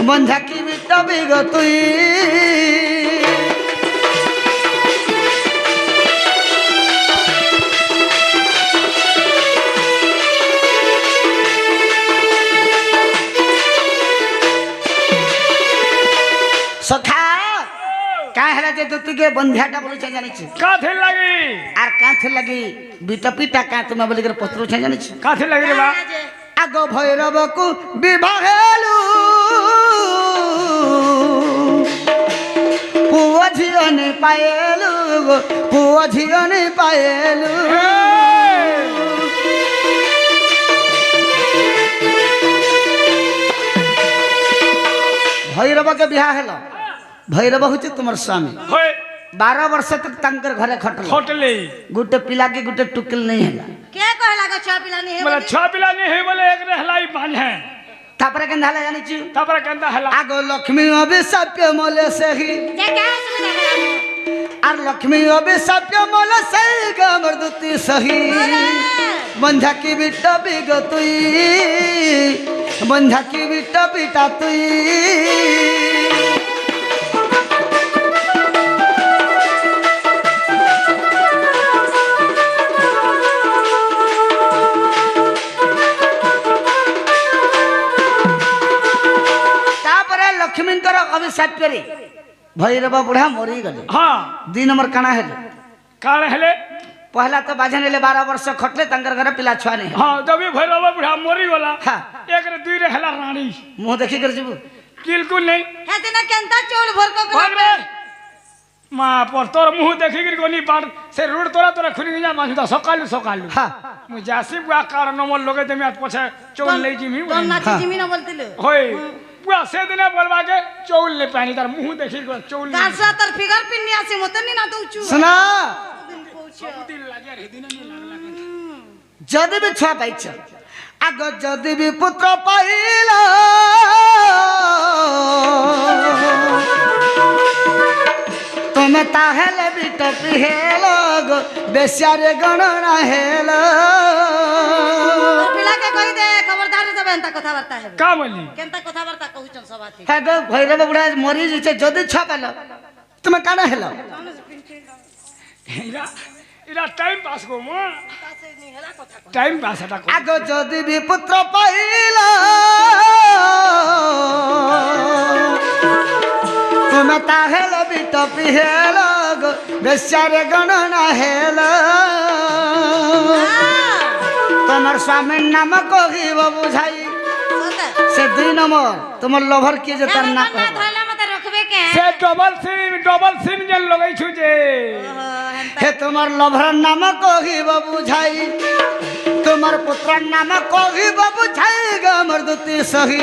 बंझा की बिट्टा बिग तुई सखा का हला जे दूती के बंझाटा बोले छ जानि छी काथे लगी आर काथे लगी बिटा पिटा का तुम बोली कर पत्रो छ जानि छी काथे लगी रे बा आगो भैरव को विवाहेलु पुआ झियो नहीं पाएलू गो पुआ झियो नहीं पाएलू भैरव के बिहा हेलो भैरव हूँ तुम्हार स्वामी 12 वर्ष तक तंकर घरे खटले गुटे पिला के गुटे टुकल नहीं है क्या कहला को छह पिला नहीं है बोले छह पिला नहीं है बोले एक रहलाई बांध है तापरे केंदा हला जानी छी तापरे केंदा हला आगो लक्ष्मी अभिशाप्य मोले से ही जे क्या सुविधा आर लक्ष्मी अभिशाप्य मोले से ही गमरदुती सही बंधा की बिट्टा बिगतुई बंधा की बिट्टा पिटा तुई लक्ष्मींकर अभिशाप करे भैरव बुढ़ा मरी गले हाँ 2 नंबर काना हेले काण हेले पहला तो बाजन ले 12 वर्ष खटले तंकर घर पिला छुआ नहीं हाँ जब भैरव बुढ़ा मरी गला हाँ एक रे 2 रे हेला रानी मुंह देखी कर जीबू बिल्कुल नहीं है तेना केंता चोल भर को भाग रे मां पर तोर मुंह देखी कर कोनी बार से रोड तोरा खुली जा मानुदा सकालू हाँ मु जासी बुआ कारण नमल लगे ते मैं पछे चोल ले जिमी दोन नाची जिमी न बोलतिले होय बुआ से दिने बोलवा के चौल ले पानी तार मुंह देखी को चौल गासा तर फिगर पिन्नी आसी मते नि ना दउचू सुना दिन लागे रे दिन नहीं लागला जदि भी छुआ पाइछ आगो जदि भी पुत्र पाइला तुम्हें ताहेले बिट पिहेलो गो बेस्यारे गणना हेलो पिला के कहि दे खबरदार जब एंता कथा वार्ता है का बोली केंता कथा वार्ता कहउचन सबाथी है गो भैरव बुढ़ा मरी जैसे जदि छुआ पाइलो तुम्हें काना हेलो इरा टाइम पास को मो टाइम पास हटा को आगो जदि भी पुत्र पाइला तुम्हें ताहेलो बिट पिहेलो गो बेस्यारे गणना हेलो तुम्हार स्वामी नाम कहिब बुझाई से 2 नंबर तुम लभर किए जे तार ना ना धला मते रखबे के से डबल सिम जन लगई छु जे हे तुम्हार लभर नाम कहिब बुझाई तुम्हार पुत्र नाम कहिब बुझाई गमरदुती सही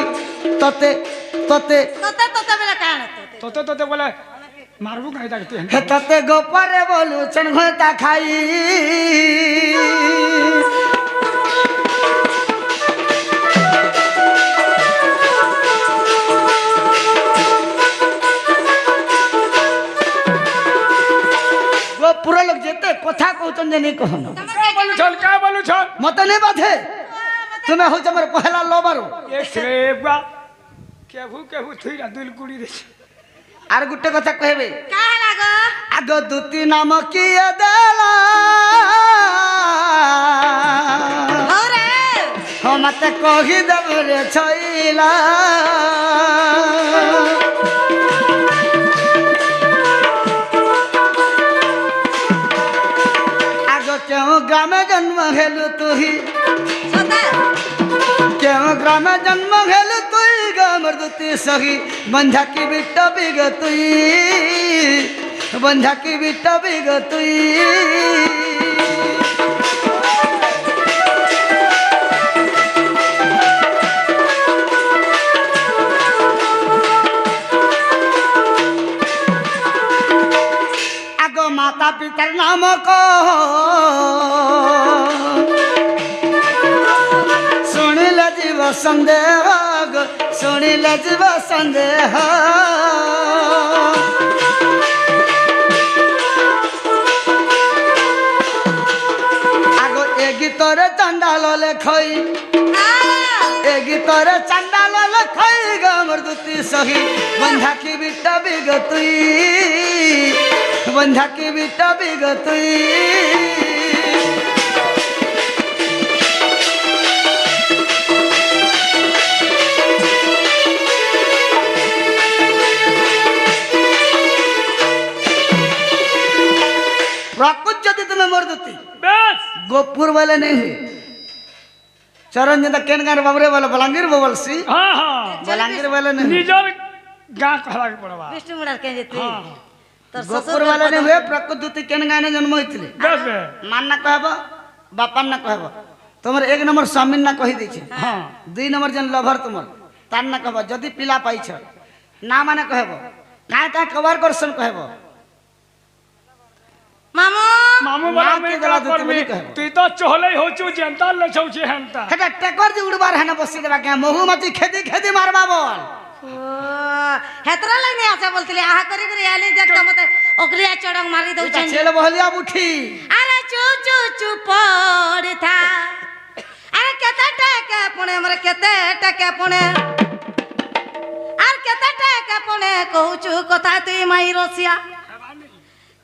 तते तते तते बेला कान तोते बोले मारबू कहीं तक हे तते गोपरे बोलू चन घोता खाई पूरा लोग जेते कथा कहतन जे नहीं कहनो का बोलू छल मते नहीं बाधे तुम्हें हो जमर पहला लोबरो एक रे बा केहू थुइरा दिल कुड़ी दे आर गुटे कथा कहबे का लागो आगो दुती नाम किए देला औरे हो मते कहि देब रे छइला आगो क्यों ग्राम जन्म हेलु तुही सदा क्यों ग्राम जन्म हेलु तुही गमरदुती सही बंधा की बिट्टा बिगतुई बंधा की बिट्टा बिगतुई आगो माता पितर नाम को सुनिल जीव संदेह सुनिल जीव संदेह आगो ए गीतरे चंडाल लेखई ए गीतरे चंडाल लेखई गमरदुती सही बंधा की बिट्टा बिगतुई बंधा की बिट्टा बिगतुई प्रकुच जति तुम्हें मर देती बस गोपुर वाले नहीं हुए चरण जंदा केन गार बाबरे वाला बलांगीर बोवलसी हाँ बलांगीर वाले नहीं निजर गाँ कहला के पड़वा विष्णु मुरार के जेती हाँ তোর গোপুর বালা নে হুয়ে প্রকৃতি কেন গানে জন্ম হইছিলে বেশ বে মান না কহব বাপার না কহব তোমার এক নম্বর স্বামীর না কহি দিছে হ্যাঁ 2 নম্বর যেন লভর তোমার তার না কহব যদি পিলা পাইছ না মানে কহব কাঁ কাঁ কভার করছন কহব মামু মামু মা বলা কে মই গলা কা দুতে করবি বলি কহব। তুই তো চহলেই হচ্ছু জেন্তা লছৌছি হেনতা হেটা টেকর যে উড়বার হেনা বসি দেবা কে মহুমাছি খেদি খেদি মারবা বল ও হেতরা লাগনি আছে বলতিলি আহা করি করি আলি দেখ মতে ওকলিয়া চড়ং মারি এটা দউছেন ছেল বহলিয়া উঠি আরে চু চু চু পড়ি থা আরে কেতে টাকা পুনে মরে কেতে টাকা পুনে আর কেতে টাকা পুনে কହୁଛୁ কথা তুই মাই রসিয়া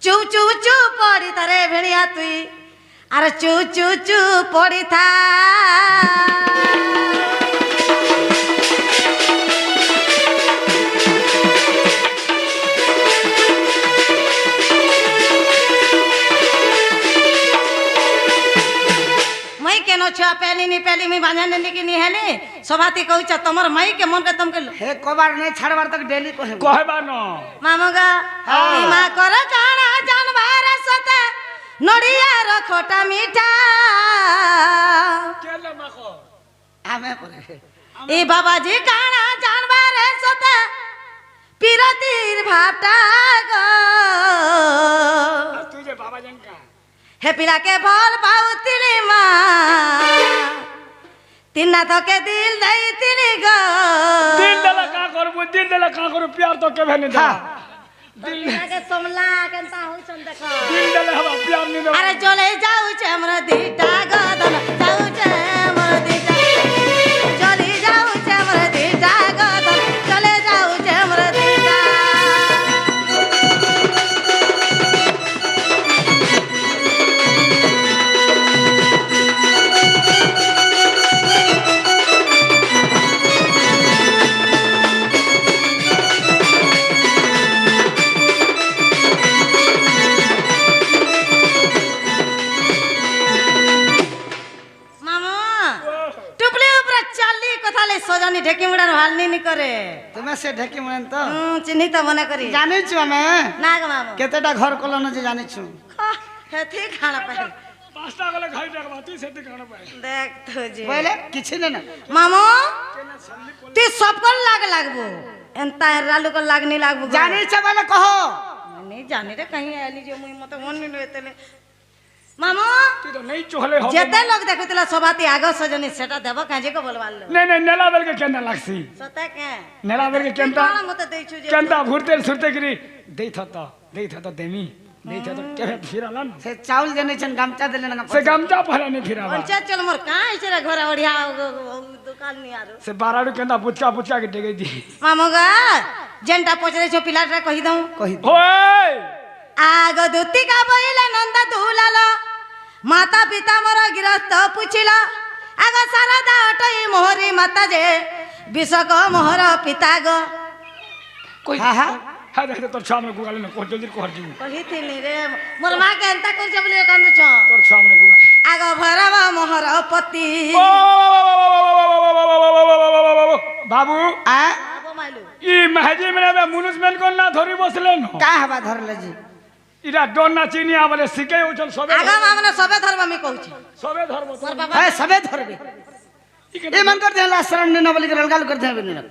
চু চু চু পড়ি তারে ভেড়িয়া তুই আরে চু চু চু পড়ি থা मई केन छुआ पहली नी पहली मी बांधा ने की नी हेली सभाती कहूछ तमर मई के मन के तुम के हे कबार नहीं छाड़बार तक डेली कहे कहबा न मामगा मा कर काना जानवर सते नडिया रो खोटा मीठा केले मखो आमे परे ए बाबाजी काना जानवर सते पिरतीर भाटा गो तुझे बाबा जन का हे पिला के भल पाउतिली मा तिन्ना तो के दिल दैतिली गो दिल देला का करू प्यार तो केबे नहीं दे दिल के सोमला केनता होछन देखो दिल देला हवा प्यार नहीं दे अरे चले जाऊ छे हमरा दीटा गदन जाऊ छे हमरा दीटा चली जाऊ छे हमरा दीटा गदन चले जाऊ छे हमरा दीटा मामा टुपली ऊपर चाली कथा ले सजनी ढेकी मुड़ार हालनी नी करे तुम्हें से ढेकी मन तो चिन्ही तो मने करी जाने छु मैं नाग मामा केतेटा घर कलन जे जाने छु हेथी खाना पाए पास्ता गले खाई देखबा तू से खाना पाए देख तो जी बोले किछि ने ना मामो ती सबको लागबो एंता रालू को लागनी लागबो जाने छ बोले कहो नहीं जाने रे कहीं आली जे मुई मते मन नी लेतेले मामो तू तो नहीं चहले हो जेते लोग देखतिला सभाती आगो सजनी सेटा देबो काजे को बोलवाल लो नहीं नेला बेल के केना लागसी सते के नेला बेल के केनता कोन मते देछु जे केनता घुरते सुरते करी देथ तो देमी देथ तो केबे फिरलन से चावल जने छन गामचा देले ना से गमचा पहले नहीं फिराबा पंचायत चल मोर काहे छरे घर ओढ़िया दुकान नी आरो से बाराडू केनता पुचका के डेगे दी मामोगा जेंटा पचरे छो पिलाटा कहि दऊ कहि ओए आग दुती का बइले नंदा दुलालो माता पिता मोर गिरस्त पुछिला आग सारदा अटई मोहरी माता जे विषक मोहर पिता गो कोई हा हा हा देख तो सामने गुगाले न को जल्दी को हरजू कहि थिनी रे मोर मां के एंता कर जबले कांद छ तोर सामने गुगाले आग भरवा मोहर पति बाबू आ आबो माइलु ई महजी में मुनुसमेंट को ना धरी बसले न का हवा धरले जी इरा डोन ना चीनी आवले सिके उचल सबे आग मामने सबे धर्म में कहूची सबे धर्म मोर बाबा है सबे धरबे ए मन कर देला शरण ने नबली कर गाल कर देबे न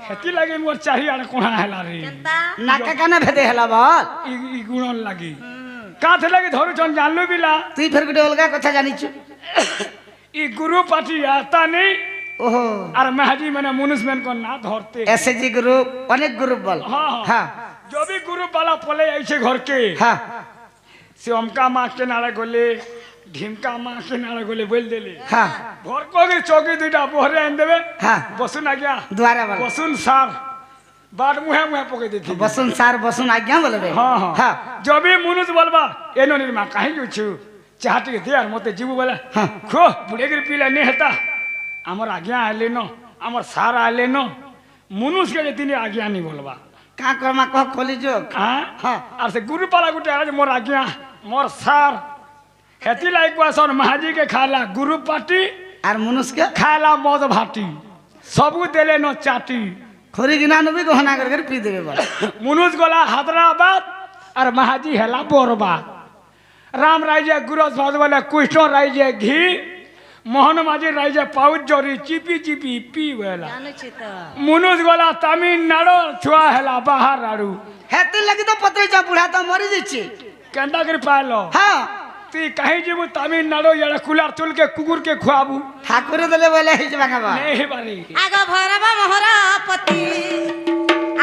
हेती लगे मोर चाही आने कोना हैला रे केता नाका काना भेदे हला बल ई गुणन लागी काथे लगे धरु चन जानलु बिला तुई फेर गुटे अलगा कथा जानि छु ई गुरु पार्टी आता नहीं ओहो और महजी मैंने मुनुसमेंट को ना धरते एसएजी ग्रुप अनेक ग्रुप बल हाँ हां जो भी गुरु वाला पले ऐसे घर के हां से हमका माँ के नारे गोले ढिमका माँ के नारे गोले बोल देले हां घर को की चौकी दुटा बोहरे आन देवे हाँ। बसुन आ गया द्वारा बल बसुन सार बाट मुहे पके देती बसुन सार बसुन आज्ञा बोलबे हाँ हाँ हां जो भी मुनुस बोलबा एनो निर्मा काहे जुछु चाहती के दियार मते जीव बोला हाँ। खो बुढ़े गिर पीला नहीं हेता हमर आज्ञा आले न हमर सार आले न मुनुस के जतिनी आज्ञा नहीं बोलबा का करमा कह खोली जो हाँ हाँ। और से गुरु पाला गुटे आज मोर आज्ञा मोर सार हेती लाइक वासन महाजी के खाला गुरु पार्टी आर मनुष्य के खाला मौज भाटी सबू देले न चाटी খরি গিনা নবী গহনা করে পি দেবে বল মনুজ গলা হায়দ্রাবাদ আর মাহাজি হেলা বরবাদ রাম রাইজে গুরজ ভাত বলে কৃষ্ণ রাইজে ঘি মোহন মাঝি রাইজে পাউচ জরি চিপি চিপি পি বেলা জানুছি তো মনুজ গলা তামিলনাড়ু ছুয়া হেলা বাহার আড়ু হেতে লাগি তো পত্রে যা বুড়া তো মরি যাচ্ছে কেন্টা করে পাইলো হ্যাঁ তুই কাহি যাবু তামিলনাড়ু ইয়াড়ে কুলার চুলকে কুকুরকে খুয়াবু ঠাকুর দেলে বলে হইছে বাবা নেই পারি আগ ভৈরব মহরপতি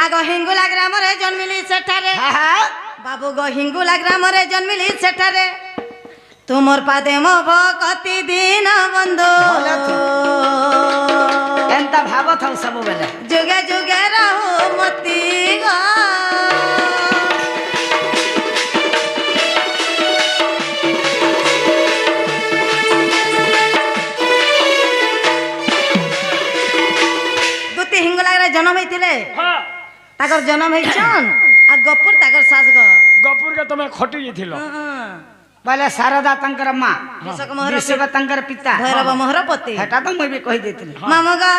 আগ হিঙ্গুলা গ্রামরে জন্মিলি সেଠାରେ হ্যাঁ হ্যাঁ বাবু গো হিঙ্গুলা গ্রামরে জন্মিলি সেଠାରେ তুমর পাদে মো ভকতি দিন বন্ধু ଭଲ ତ। ଏନ୍ତା ଭାବ ଥାଉ ସବୁବେଳେ যুগে যুগে রহু মতি গো দুটি হিঙ্গুলাগরে জন্ম হইতিলে হ্যাঁ তাকর জন্ম হইছন আর গপুর তাকর শাশ গো গপুরকে তুমি খটি গেছিল ବୋଇଲେ ଶାରଦା ତାଙ୍କର ମା ବିଶ୍ୱକ ମହର ବିଶ୍ୱକ ତାଙ୍କର ପିତା ভৈরব মহরপতি ହେଟା ତ ମୁଇଁ ବି କହି ଦେଇଥିଲି মামু গো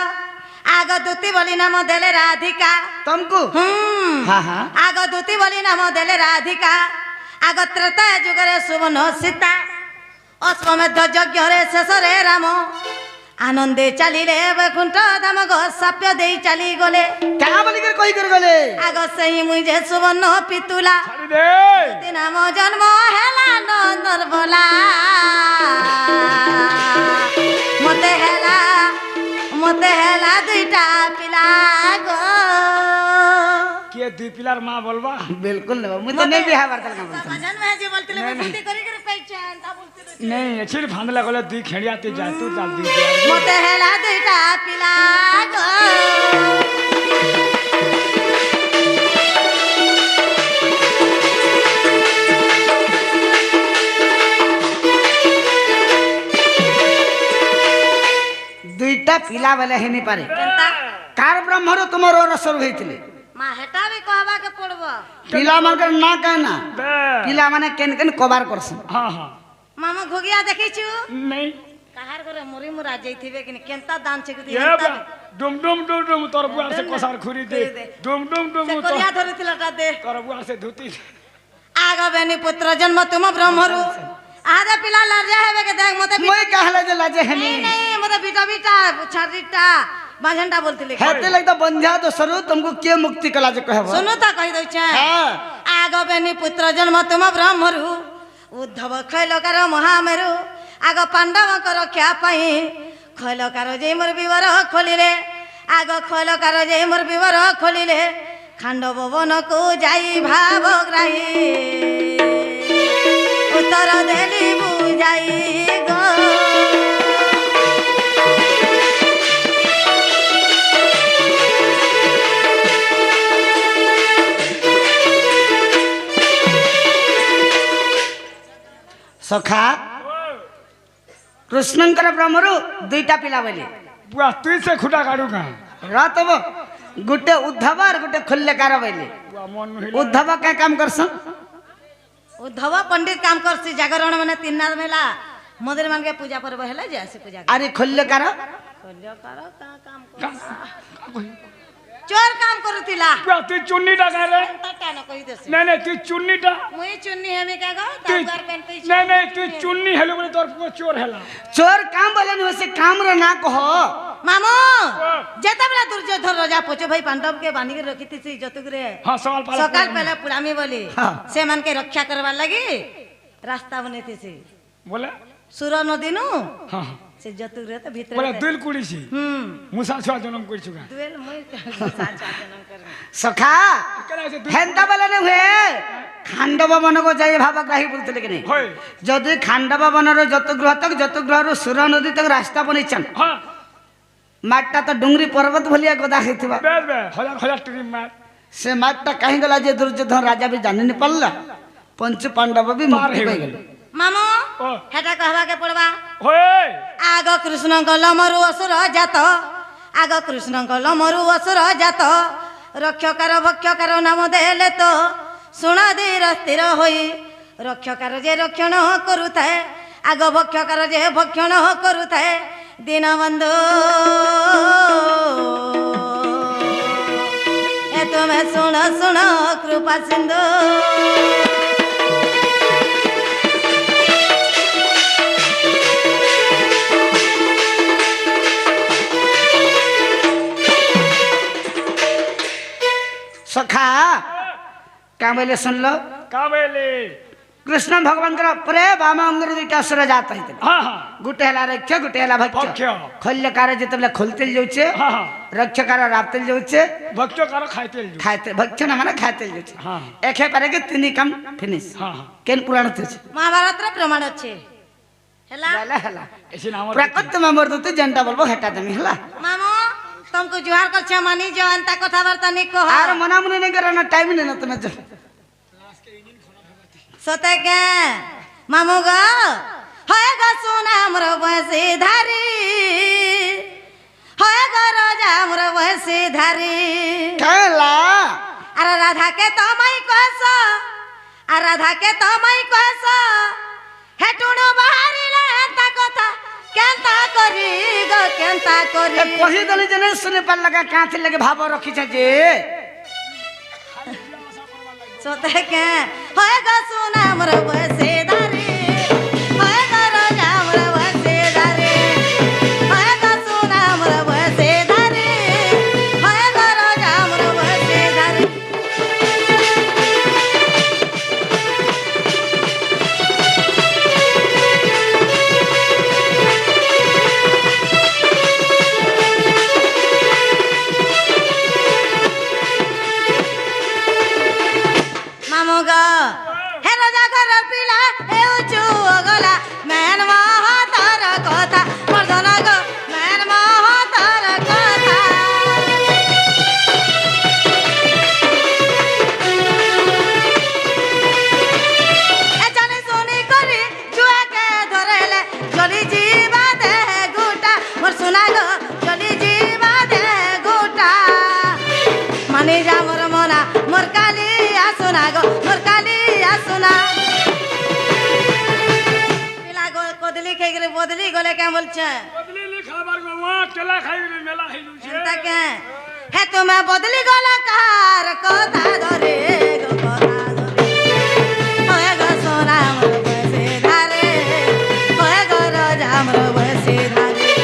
আগ দুতি বলি নাম দেলে রাধিকা ତମକୁ ହଁ ହଁ আগ দুতি বলি নাম দেলে রাধিকা আগ ত্রেতা যুগরে সুবর্ণ সীতা অশ্বমেধ যজ্ঞরে শেষরে রাম আনন্দে চালিলে বৈকুণ্ঠ ধাম গো সাপ্য দেই চালি গলে କାଁ ବୋଲିକରି କହିକରି ଗଲେ আগ সেই মুই যে সুবর্ণ পিতুলা ছাড়ি দে নাম জন্ম হেলা নন্দর বলা মতে হেলা দুইটা পিলা গো কে দুই পিলার মা বলবা ବିଲକୁଲ ନେବ ମୁଁ ତ ନେଇ ବିହା ବାର୍ତ୍ତା କାମ କରୁଥିଲି জন্ম যে বলতিলে বুদ্ধি করি করে পেছান তা বলতিলে নেই এছির ভান্দলা গলে দুই খেড়িয়াতে যায় তুই তার দুই মতে হেলা দুইটা পিলা গো ଦୁଇଟା ପିଲା ବେଲେ ହେଇନି ପାରେ କେନ୍ତା କାର ବ୍ରହ୍ମରୁ ତୁମର ରସର ହେଇଥିଲେ মা হেটা বি কহবা কে পড়ব ପିଲାମାନଙ୍କର ନାଁ କାହିଁ ନା দে ପିଲାମାନେ କେନ୍ କେନ୍ କବାର କରସନ୍ হ্যাঁ হ্যাঁ মামা ঘুগিয়া দেখিছু নেই কাহার ঘরে মরি মুরা যাইতিবে কিনি কেনতা দান ছে কুদি এ বা ডুম ডুম ডুম ডুম তোর বুয়ার সে কসার খুরি দে দে। ডুম ডুম ডুম সে করিয়া ধরিতিলাটা দে তোর বুয়ার সে ধুতি আগ বেনি পুত্র জন্ম তুম ব্রহ্মরু আদে পিলা লজ্জা হেবে কে দেখ মতে ମୁଇଁ କାହେଲେ ଯେ ଲାଜେ ହେନି नहीं नहीं मते बिटा बिटा छारीटा बांझंटा बोलतिले ହେତେ ଲାଗି ତ ବନ୍ଧ୍ୟା ଦୋଷରୁ ତୁମକୁ କିଏ ମୁକ୍ତି କଲା ଯେ କହିବ सुनु ता कहि दउ छे ହଁ आग बेनी पुत्र जन्म तुम ब्रह्मरु उद्धव खैलकार महामेरु आग पांडव को रक्षा पाई खैलकार जे मोर विवर खोलिले आग खैलकार जे मोर विवर खोलिले खांडव वन को जाई भावग्राही उत्तर देली बुझाई गो ସଖା କୃଷ୍ଣଙ୍କର ବ୍ରହ୍ମରୁ ଦୁଇଟା ପିଲା ବୋଲି বুয়া তুই সে খুঁটা কাড়ু কা ରତବ ଗୋଟେ ଉଦ୍ଧବ আর ଗୋଟେ ଖୋଲ୍ୟକାର ବୋଲି বুয়া মন নহিলা ଉଦ୍ଧବ କାଁ କାମ କରସନ୍ उद्धव पंडित काम करसी जागरण माने तीन नाद मेला मंदिर मान के पूजा पर्व हैला जे आसी पूजा আর এই খোল্যକାର करो का काम चोर काम करूतिला বুয়া তুই চুন্নিটা গায় রে तटा न कहि देसी নাই নাই তুই চুন্নিটা मुई चुन्नी हमें का गो তুই तार पेन पे নাই নাই তুই চুন্নি হেলু বলে তোর পুরো চোর হেলা চোর কাম বলে নি সে কামর না কহ मामू जेता बेला दुर्योधन राजा पोचो भाई पांडव के बानी के रखिति सी जतुगरे হ্যাঁ সকাল পালা सकाल पहले पुरामी बोली हाँ। से मन के रक्षा करवा लगी रास्ता बनेती सी বলে सुर नदी नु হ্যাঁ হ্যাঁ। से जतुगरे तो भीतर বলে দুল কুড়িছি মুসা ছুয়া জনম করছু গা दुएल मुई साथ जनम कर সখা কেন আছে দুই হেন্তা বলে নি হুয়ে খাণ্ডব বনক যাই ভাবগ্রাহী বলতে কি হয় যদি খাণ্ডব বনর যতগ্রহর সুর নদী তক রাস্তা বনেছন হ্যাঁ মাঠটা তো ডুঙ্গরি পর্বত ভলিয়া গদা হইতিবা বেশ বেশ হাজার হাজার ট্রিম মার সে মাঠটা কাহি গলা যে দুর্যোধন রাজা भी জানি নি পারলা पंच पांडव भी पार मुक्ति हो पाई गए। गले मामू ओ। हेटा कहवा के पड़वा होए आग कृष्ण लमरु असुर जात आग कृष्ण लमरु असुर जात रक्षकार भक्षकार नाम देले तो शुण धीर स्थिर होई रक्षकार जे रक्षण करुଥାଏ आग भक्षकार जे भक्षण करुଥାଏ दीनबंधु ଶୁଣ କୃପା ସିନ୍ଧୁ सखा क्या बोले सुन लो का बेले कृष्ण भगवान प्रे बाम अंगुरी दुईटा असुर जात होते हाँ हाँ गुटे हला रक्ष गुटे हला भक्ष भक्ष। खल्यकार जेतबेले खोलतेल जाउछे हाँ हाँ रक्षकार राबतेल जाउछे भक्त कार खाइते खाते भक्ष ना माने खातेल जाउछे हाँ एखे पारे के तिनी काम फिनिश हाँ हाँ केन पुराण थे ମହାଭାରତର ପ୍ରମାଣ ଅଛି ହେଲା हला हला ऐसे नाम प्रकट मेंबर दते जनता बोलबो हेटा दमी हला ମାମୁ ତମକୁ ଜୁହାର କରିଛ ମାନି ଯାଅ ଏନ୍ତା କଥାବାର୍ତ୍ତା ନି କହ आर मना मुने नहीं करना टाइम नहीं ना तुम्हें जो ସତେ କେ ମାମୁ ଗ ହଏ ଗ ସୁନା ଆମର ବସି ଧାରି ହଏ ଗ ରଜା ଆମର ବସି ଧାରି कहला ଆରେ ରାଧା କେ ତମାଇ କସ ଆରେ ରାଧା କେ ତମାଇ କସ ହେଟୁଣ ବାହାରିଲା ଏନ୍ତା କଥା କେନ୍ତା କରି ଗ କେନ୍ତା କରି ए कही दली जने सुने पर लगा काथि लगे भाव रखी छ जे सोते के होए ग सुना हमर बसे धारे होए ग राजा हमर बसे धारे होए ग सुना हमर बसे धारे होए ग राजा हमर बसे धारे मामुगा हे राजा घर पिला हे उचू गला मैन महा तार कथा मर्दना गो मैन महा तार कथा ए जाने सोनी करी जुआ के धरेले जली जीवा दे गुटा मोर सुना गो जली जीवा दे गुटा माने जा मोर मना मोर काली आसुना गो मोर काली आसुना पिला गो कोदली के गरे बदली गले क्या बोलछे बदली लिखा बार को वहाँ केला खाई मेला खाई एंता के हे तुम्हें बदली गला कार कोता धरे गो कोता धरे होए गो सोना मोर बसे धारे होए गो राजा मोर बसे धारे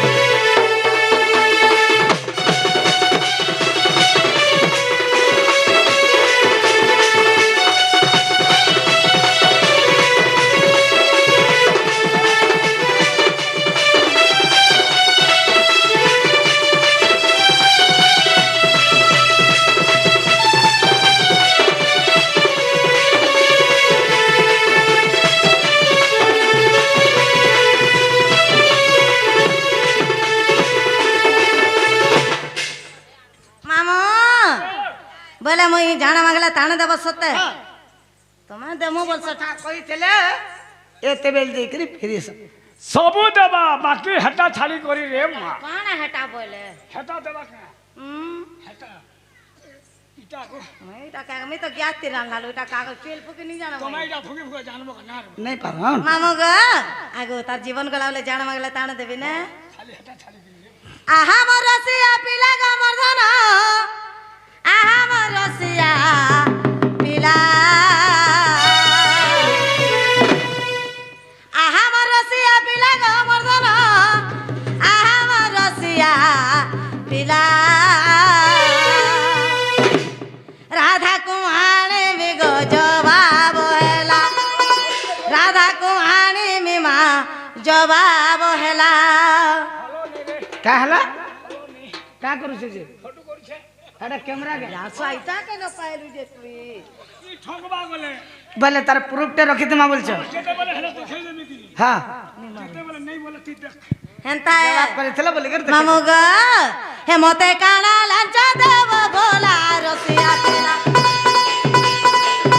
मामू बोले मुई जाना मागला ताने देव सते तुम्हें देमु बोल सटा कही चले एते बेल दे करी फिरी सबू देवा बाकी हेटा छाली करी रे माँ कौन हटा बोले हेटा देवा का हेटा इटा को मैं इटा का मैं तो ज्ञात तिरान लालो इटा कागज पेल पुके नहीं जाना तुम्हारी इटा फुकी फुकी जानबो का ना नहीं पारो मामू ग आगो तार जीवन गलावले जाना मागला ताने देबी ने खाली हेटा छाली करी रे आहा मोर रसिया पिला ग मर्दन आहा मोर रसिया पिला आहा मोर रसिया पिला ग मर्दन आहा मोर रसिया पिला राधा कुहाणे में गो जवाब हेला राधा कुहाणे में माँ जवाब हेला का हला का करू से जे फोटो करी छे अरे कैमरा के साइटा के न पाइलु जे तू ई ठगबा गले बोले तार प्रूफ टे रखी तुम बोल छ जेते बोले हेला तो खेल देमी की हां जेते बोले नहीं बोले ती देख हेंता जवाब करे चला बोले कर मामू ग हे मते काना लांच देव भोला रसिया पिला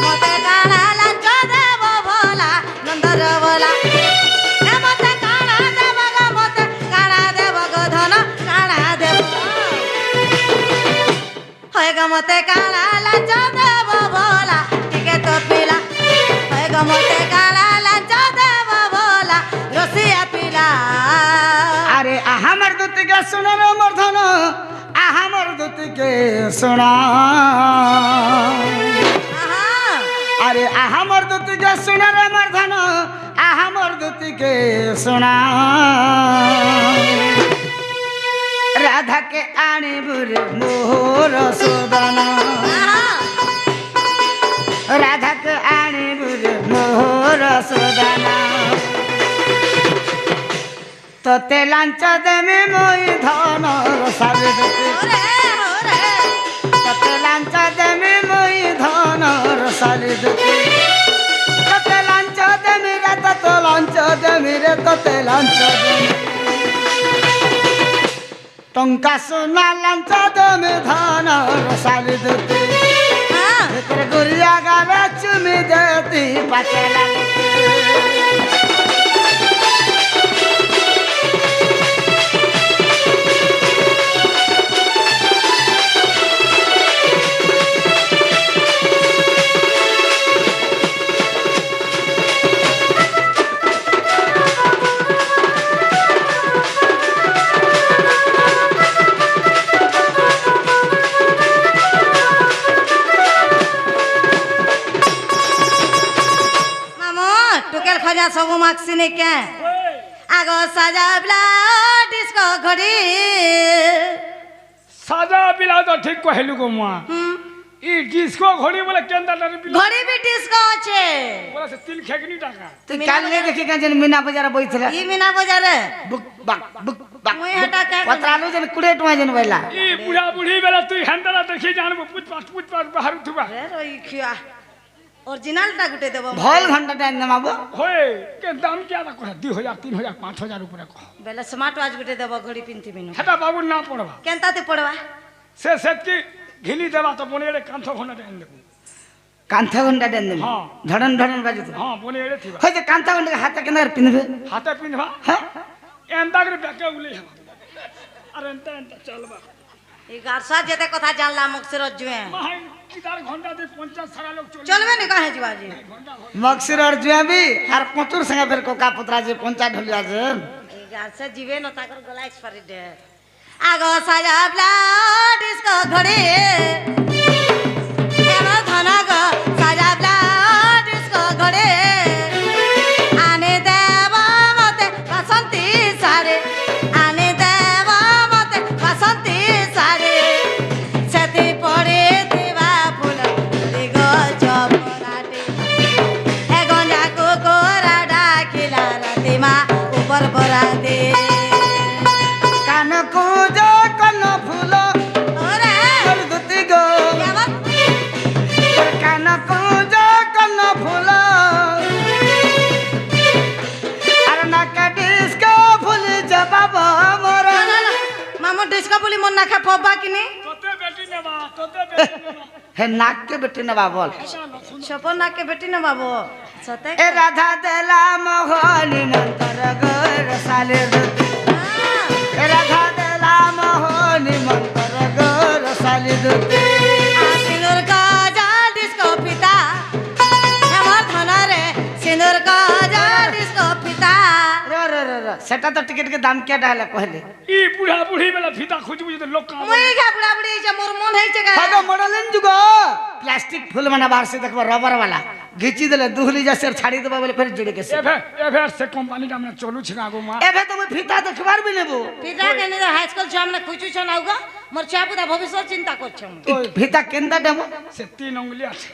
मते काना लांच देव भोला नंदर बोला हे मते काना देव ग मते काना देव ग धन काना देव होय ग मते काना लांच देव भोला टिके तो पिला होय ग मते काना लांच देव भोला रसिया पिला अरे हमर दूत के सुन रे मर्धन हमर দুতিকে শোনা আহা আরে আহামর দুতিকে শোনা রে আমার ধন আহামর দুতিকে শোনা রাধাকে আনিবুরে মোর সদনা আহা রাধাকে আনিবুরে মোর সদনা তোতে লাঞ্চ দেমি মই ধন রসালে দুতি ওরে ওরে তোতে লাঞ্চ দেমি মই ধন রসালে দুতি তোতে লাঞ্চ দেমি রে তোতে লাঞ্চ দেমি রে তোতে লাঞ্চ দেমি টঙ্কা সোনা লাঞ্চ দেমি ধন রসালে দুতি হ্যাঁ ভিতরে গুড়িয়া গালে চুমি দেতি পাচে লাগতে মামু টুকেল খজা সবু মাগছি নে কে আগ সাজাবলা ডিস্কো ঘড়ি সাজা পিলা তো ঠিক কহিলু গো মা হুম ই ডিস্কো ঘড়ি বলে কেন্দা টারে পিলা ঘড়ি বি ডিস্কো আছে বলে সে তিল খেকনি টাকা তুই কালে দেখি কাজে মিনা বাজারে বইছিলা ই মিনা বাজারে বুক বাক বুক বাক মুই হেটা কে পত্রালু যেন 20 টাকা যেন বইলা ই বুড়া বুড়ি বেলা তুই হ্যান্ডলা দেখি জানবো পুত পাট বাহার থুবা রে ওই খিয়া অরিজিনালটা গুটে দেব ভল ঘন্টা টাইম নামাবো হয়ে কে দাম কি আদা করে 2000 3000 5000 উপরে কহ বেলে স্মার্ট ওয়াচ গুটে দেব ঘড়ি পিনতি বিনু সেটা বাবু না পড়বা কেনতাতে পড়বা সে সেটকি ঘিলি দেবা তো বনে এড়ে কান্থ ঘন্টা দেন দেবো কান্থা ঘন্টা টাইম দেব হ্যাঁ। ধড়ন ধড়ন বাজুত হ্যাঁ বনে এড়ে থিবা হইছে কান্থা ঘন্টা হাতে কেন পিনবে হাতে পিনবা হ্যাঁ এন্তা করে ব্যাকে উলে হবা আর এন্তা এন্তা চলবা এই গারসা যেতে কথা জানলা মুখসির জুয়ে মাহাই কিদার ঘন্টা দিয়ে 50 সারা লোক চলে চলবে নি কাহে জিবা জি মকসির আর জুয়াবি আর কচুর সঙ্গে ফের কোকা পুত্রা যে 50 ঢলিয়া আছে এই গারসা জিবে ন তাকর গলা এক্সপায়ারি ডে আগ সাজাবলা ডিস্কো ঘড়ি এমা ধনা গো সাজাবলা ডিস্কো ঘড়ি আনে দেব মতে বাসন্তী সারে আনে দেব মতে বাসন্তী সারে সেতি পড়ে দিবা ফুল রে গো জপরাটে এ গঞ্জা কুকুরা ডাকিলা রাতে মা উপর বরাতে কান কুজ কন ফুল ওরে তোর দুতি গো কেমন তোর কান কুজ কন ফুল আর না কাটিস কো ফুল জবাব মোর মামু ডিস্কো বলি মন না খা ফবা কিনি তোতে বেটি নেবা তোতে বেটি নেবা হে নাক के बेटे ना बाबल সপন নাকে বেটি না বাবু সতে ए राधा देला मोहनी मंतर गोर साले दुती ए राधा देला मोहनी मंतर गोर साले दुती সিন্দুর কাজা ডিস্কো পিতা আমার ধনা রে সিন্দুর কাজা ডিস্কো পিতা रो रो रो रो सेटा तो टिकट के दाम क्या डाले कहले ই বুড়া বুড়ি বেলা ফিতা খুঁজবু যদি লোক কাম মুই গা বুড়া বুড়ি যে মোর মন হইছে গা हागो मॉडलन जुगो प्लास्टिक फूल मना बाहर से देखबो रबर वाला घिची देले दुहली जैसे छाड़ी देबो बोले फिर जुड़े के से এভে সে কোম্পানিটা আমরা চলু ছিনা গো মা एबे तो मैं फीता देखबार भी नेबो পিতা কেনি হাই স্কুল ছুয়া মানে খুচু ছ নাও গা মোর ছুয়া পুতা ভবিষ্যৎ চিন্তা করছে फीता केंदा डेमो সে 3 উঙ্গলি আছে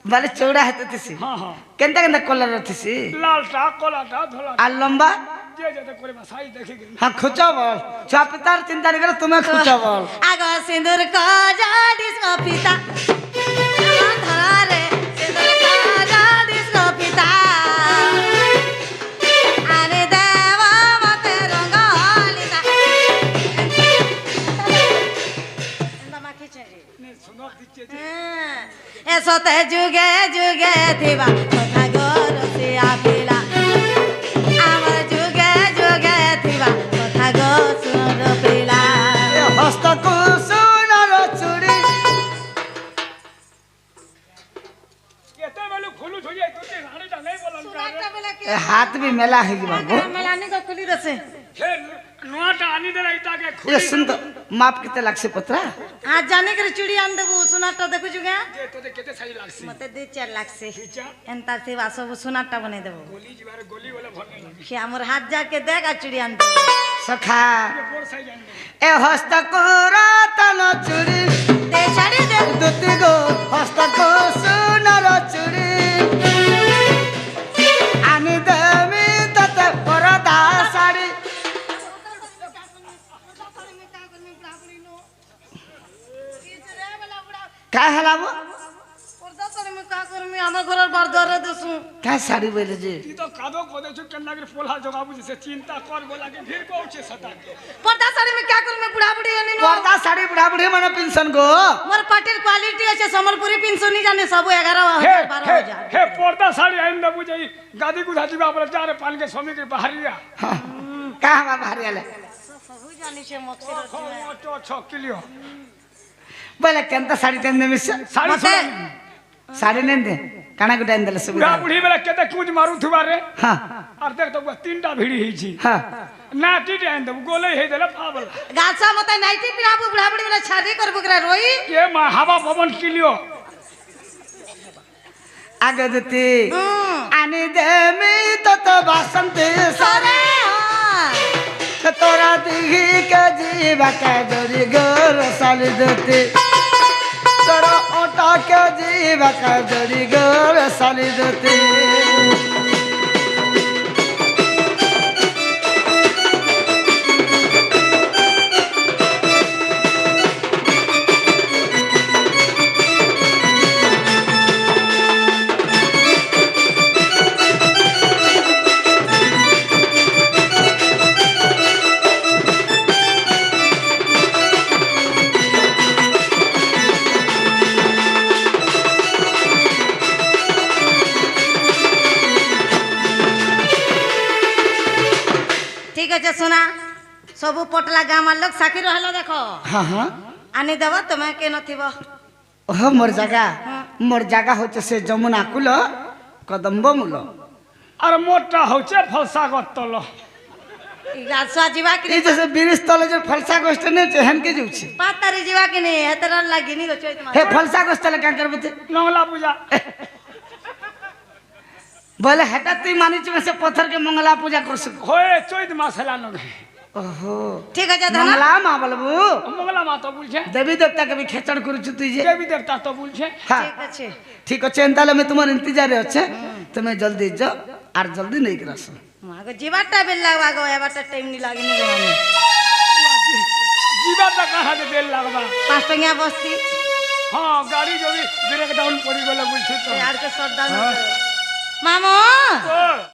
वाले चौड़ा है तो तिसी হ্যাঁ হ্যাঁ केंदा केंदा कलर रथिसी লালটা কলাটা ধলা आ लंबा যে যেতে করে সাই দেখে গেল हाँ खुचा बोल चापितार चिंता नहीं करो तुम्हें खुचा बोल আগ সিন্দুর কাজা ডিস্কো পিতা আমার ধনা রে সিন্দুর কাজা ডিস্কো পিতা আরে দেবা মতে রঙ্গলিতা এন্দা মাখি ছেড়ে সুন্দর দিচ্ছে এসতে যুগে যুগে থিবা কথা গরসে আপিলা আমার যুগে যুগে থিবা কথা গো সুর পিলা हस्त कुसुनर चूड़ी কেতে বেলু খুলু হই যায় তুই রানীটা নেই বলন সুরাটা বেলা কি ए हाथ भी मेला है जी बाबू মেলানি গো খুলি রসে সে ন नुआटा आनी दे इता के ये खुली सुन तो माप कितने लाख से पत्रा आज जाने के चूड़ी आन देबू सुनाटा देखु जुगा जे तो केते सही लागसी मते 2-4 लाख से खींचा एंता सेवा सब सुनाटा बने देबू गोली जीवारे गोली वाला भरने लगी कि हमर हाथ जाके देख आ चूड़ी आन देबू सखा ये बोर सही जान दे ए हस्त कोरा तन चुरी दे छाड़ी दे दुति गो हस्त को सुनर चुरी आनी देमी तते परदा साड़ी का हला वो আমার ঘরের বার ধরে দেসু का साड़ी बोले जी ती तो कादो को दे छु केना के पोला जगाबू से चिंता कर बोला के फिर पहुंचे सता के पर्दा साड़ी में क्या करूं मैं बुढ़ा बुढ़ी हनी नो पर्दा साड़ी बुढ़ा बुढ़ी मन पेंशन गो मोर पाटिल क्वालिटी আছে সম্বলপুরি পেনশন নি জানে সব 11000 हे 12000 हे पर्दा साड़ी आइन दे बुझई गादी गुधा जीवा पर चारे पान के स्वामी के बाहरिया का हम बाहर आले सब জানি সে মক্সির तो 6 किलो बोले केंता साड़ी तेन में साड़ी मते साड़ी नहीं दे काना गुटा इंदले बुढ़ा सुविधा बुढ़ी बेला केते कूद मारू थुबा रे हां और देख तो तीनटा भिड़ी ही छी हां ना टीटे आइन दे गोले हे देला पावला গাছা মতে নাইটি পিরাবু বুড়া বুড়ি বলে ছাড়ি করবু করা রই ये मा हवा पवन किलियो आगे देती आनी देमी तत बासंती সরে तोरा दिही के जीवा के जोरी गोर साली देती तोरा ओटा के जीवा के जोरी गोर साली देती ঠিক আছে শোনা সবু পটলা গামার লোক সাক্ষী রহলো দেখো हाँ हाँ আনি দেব তুমি কে নথিব ओह मोर जगह होचे से जमुना कुल कदम्ब मूल और मोटा होचे फलसा गतल ই গাছা জিবা কি ये जैसे बिरिस तले जो फलसा गोष्ठ ने चहन के जुछि পাতারি জিবা কি নি এতর লাগিনি গো চৈত মাস हे फलसा गोष्ठ तले क्या करबते नंगला पूजा बोले हटा तू मानिच में से पत्थर के मंगला पूजा कर सक होए चैत मास हेला नग ओहो ঠিক আছে ধনা मंगला मां बोलबू मंगला मा तो बुझे देवी देवता के भी खेचड़ करू तू जे देवी देवता तो बुझे हाँ ঠিক আছে ठीक अच्छे एंताले में तुम्हारे इंतजार अच्छे तुम्हें जल्दी जाओ और जल्दी नहीं करस মাগো জিবাটা বেল লাগবা গো এবারটা টাইম নি লাগিনি গো আমি जीवा तक कहाँ से बेल लगवा 5 টাকা বস্তি हाँ गाड़ी जो भी ब्रेक डाउन पड़ी बोले बुझे तो আর কে সর্দার মামু ओ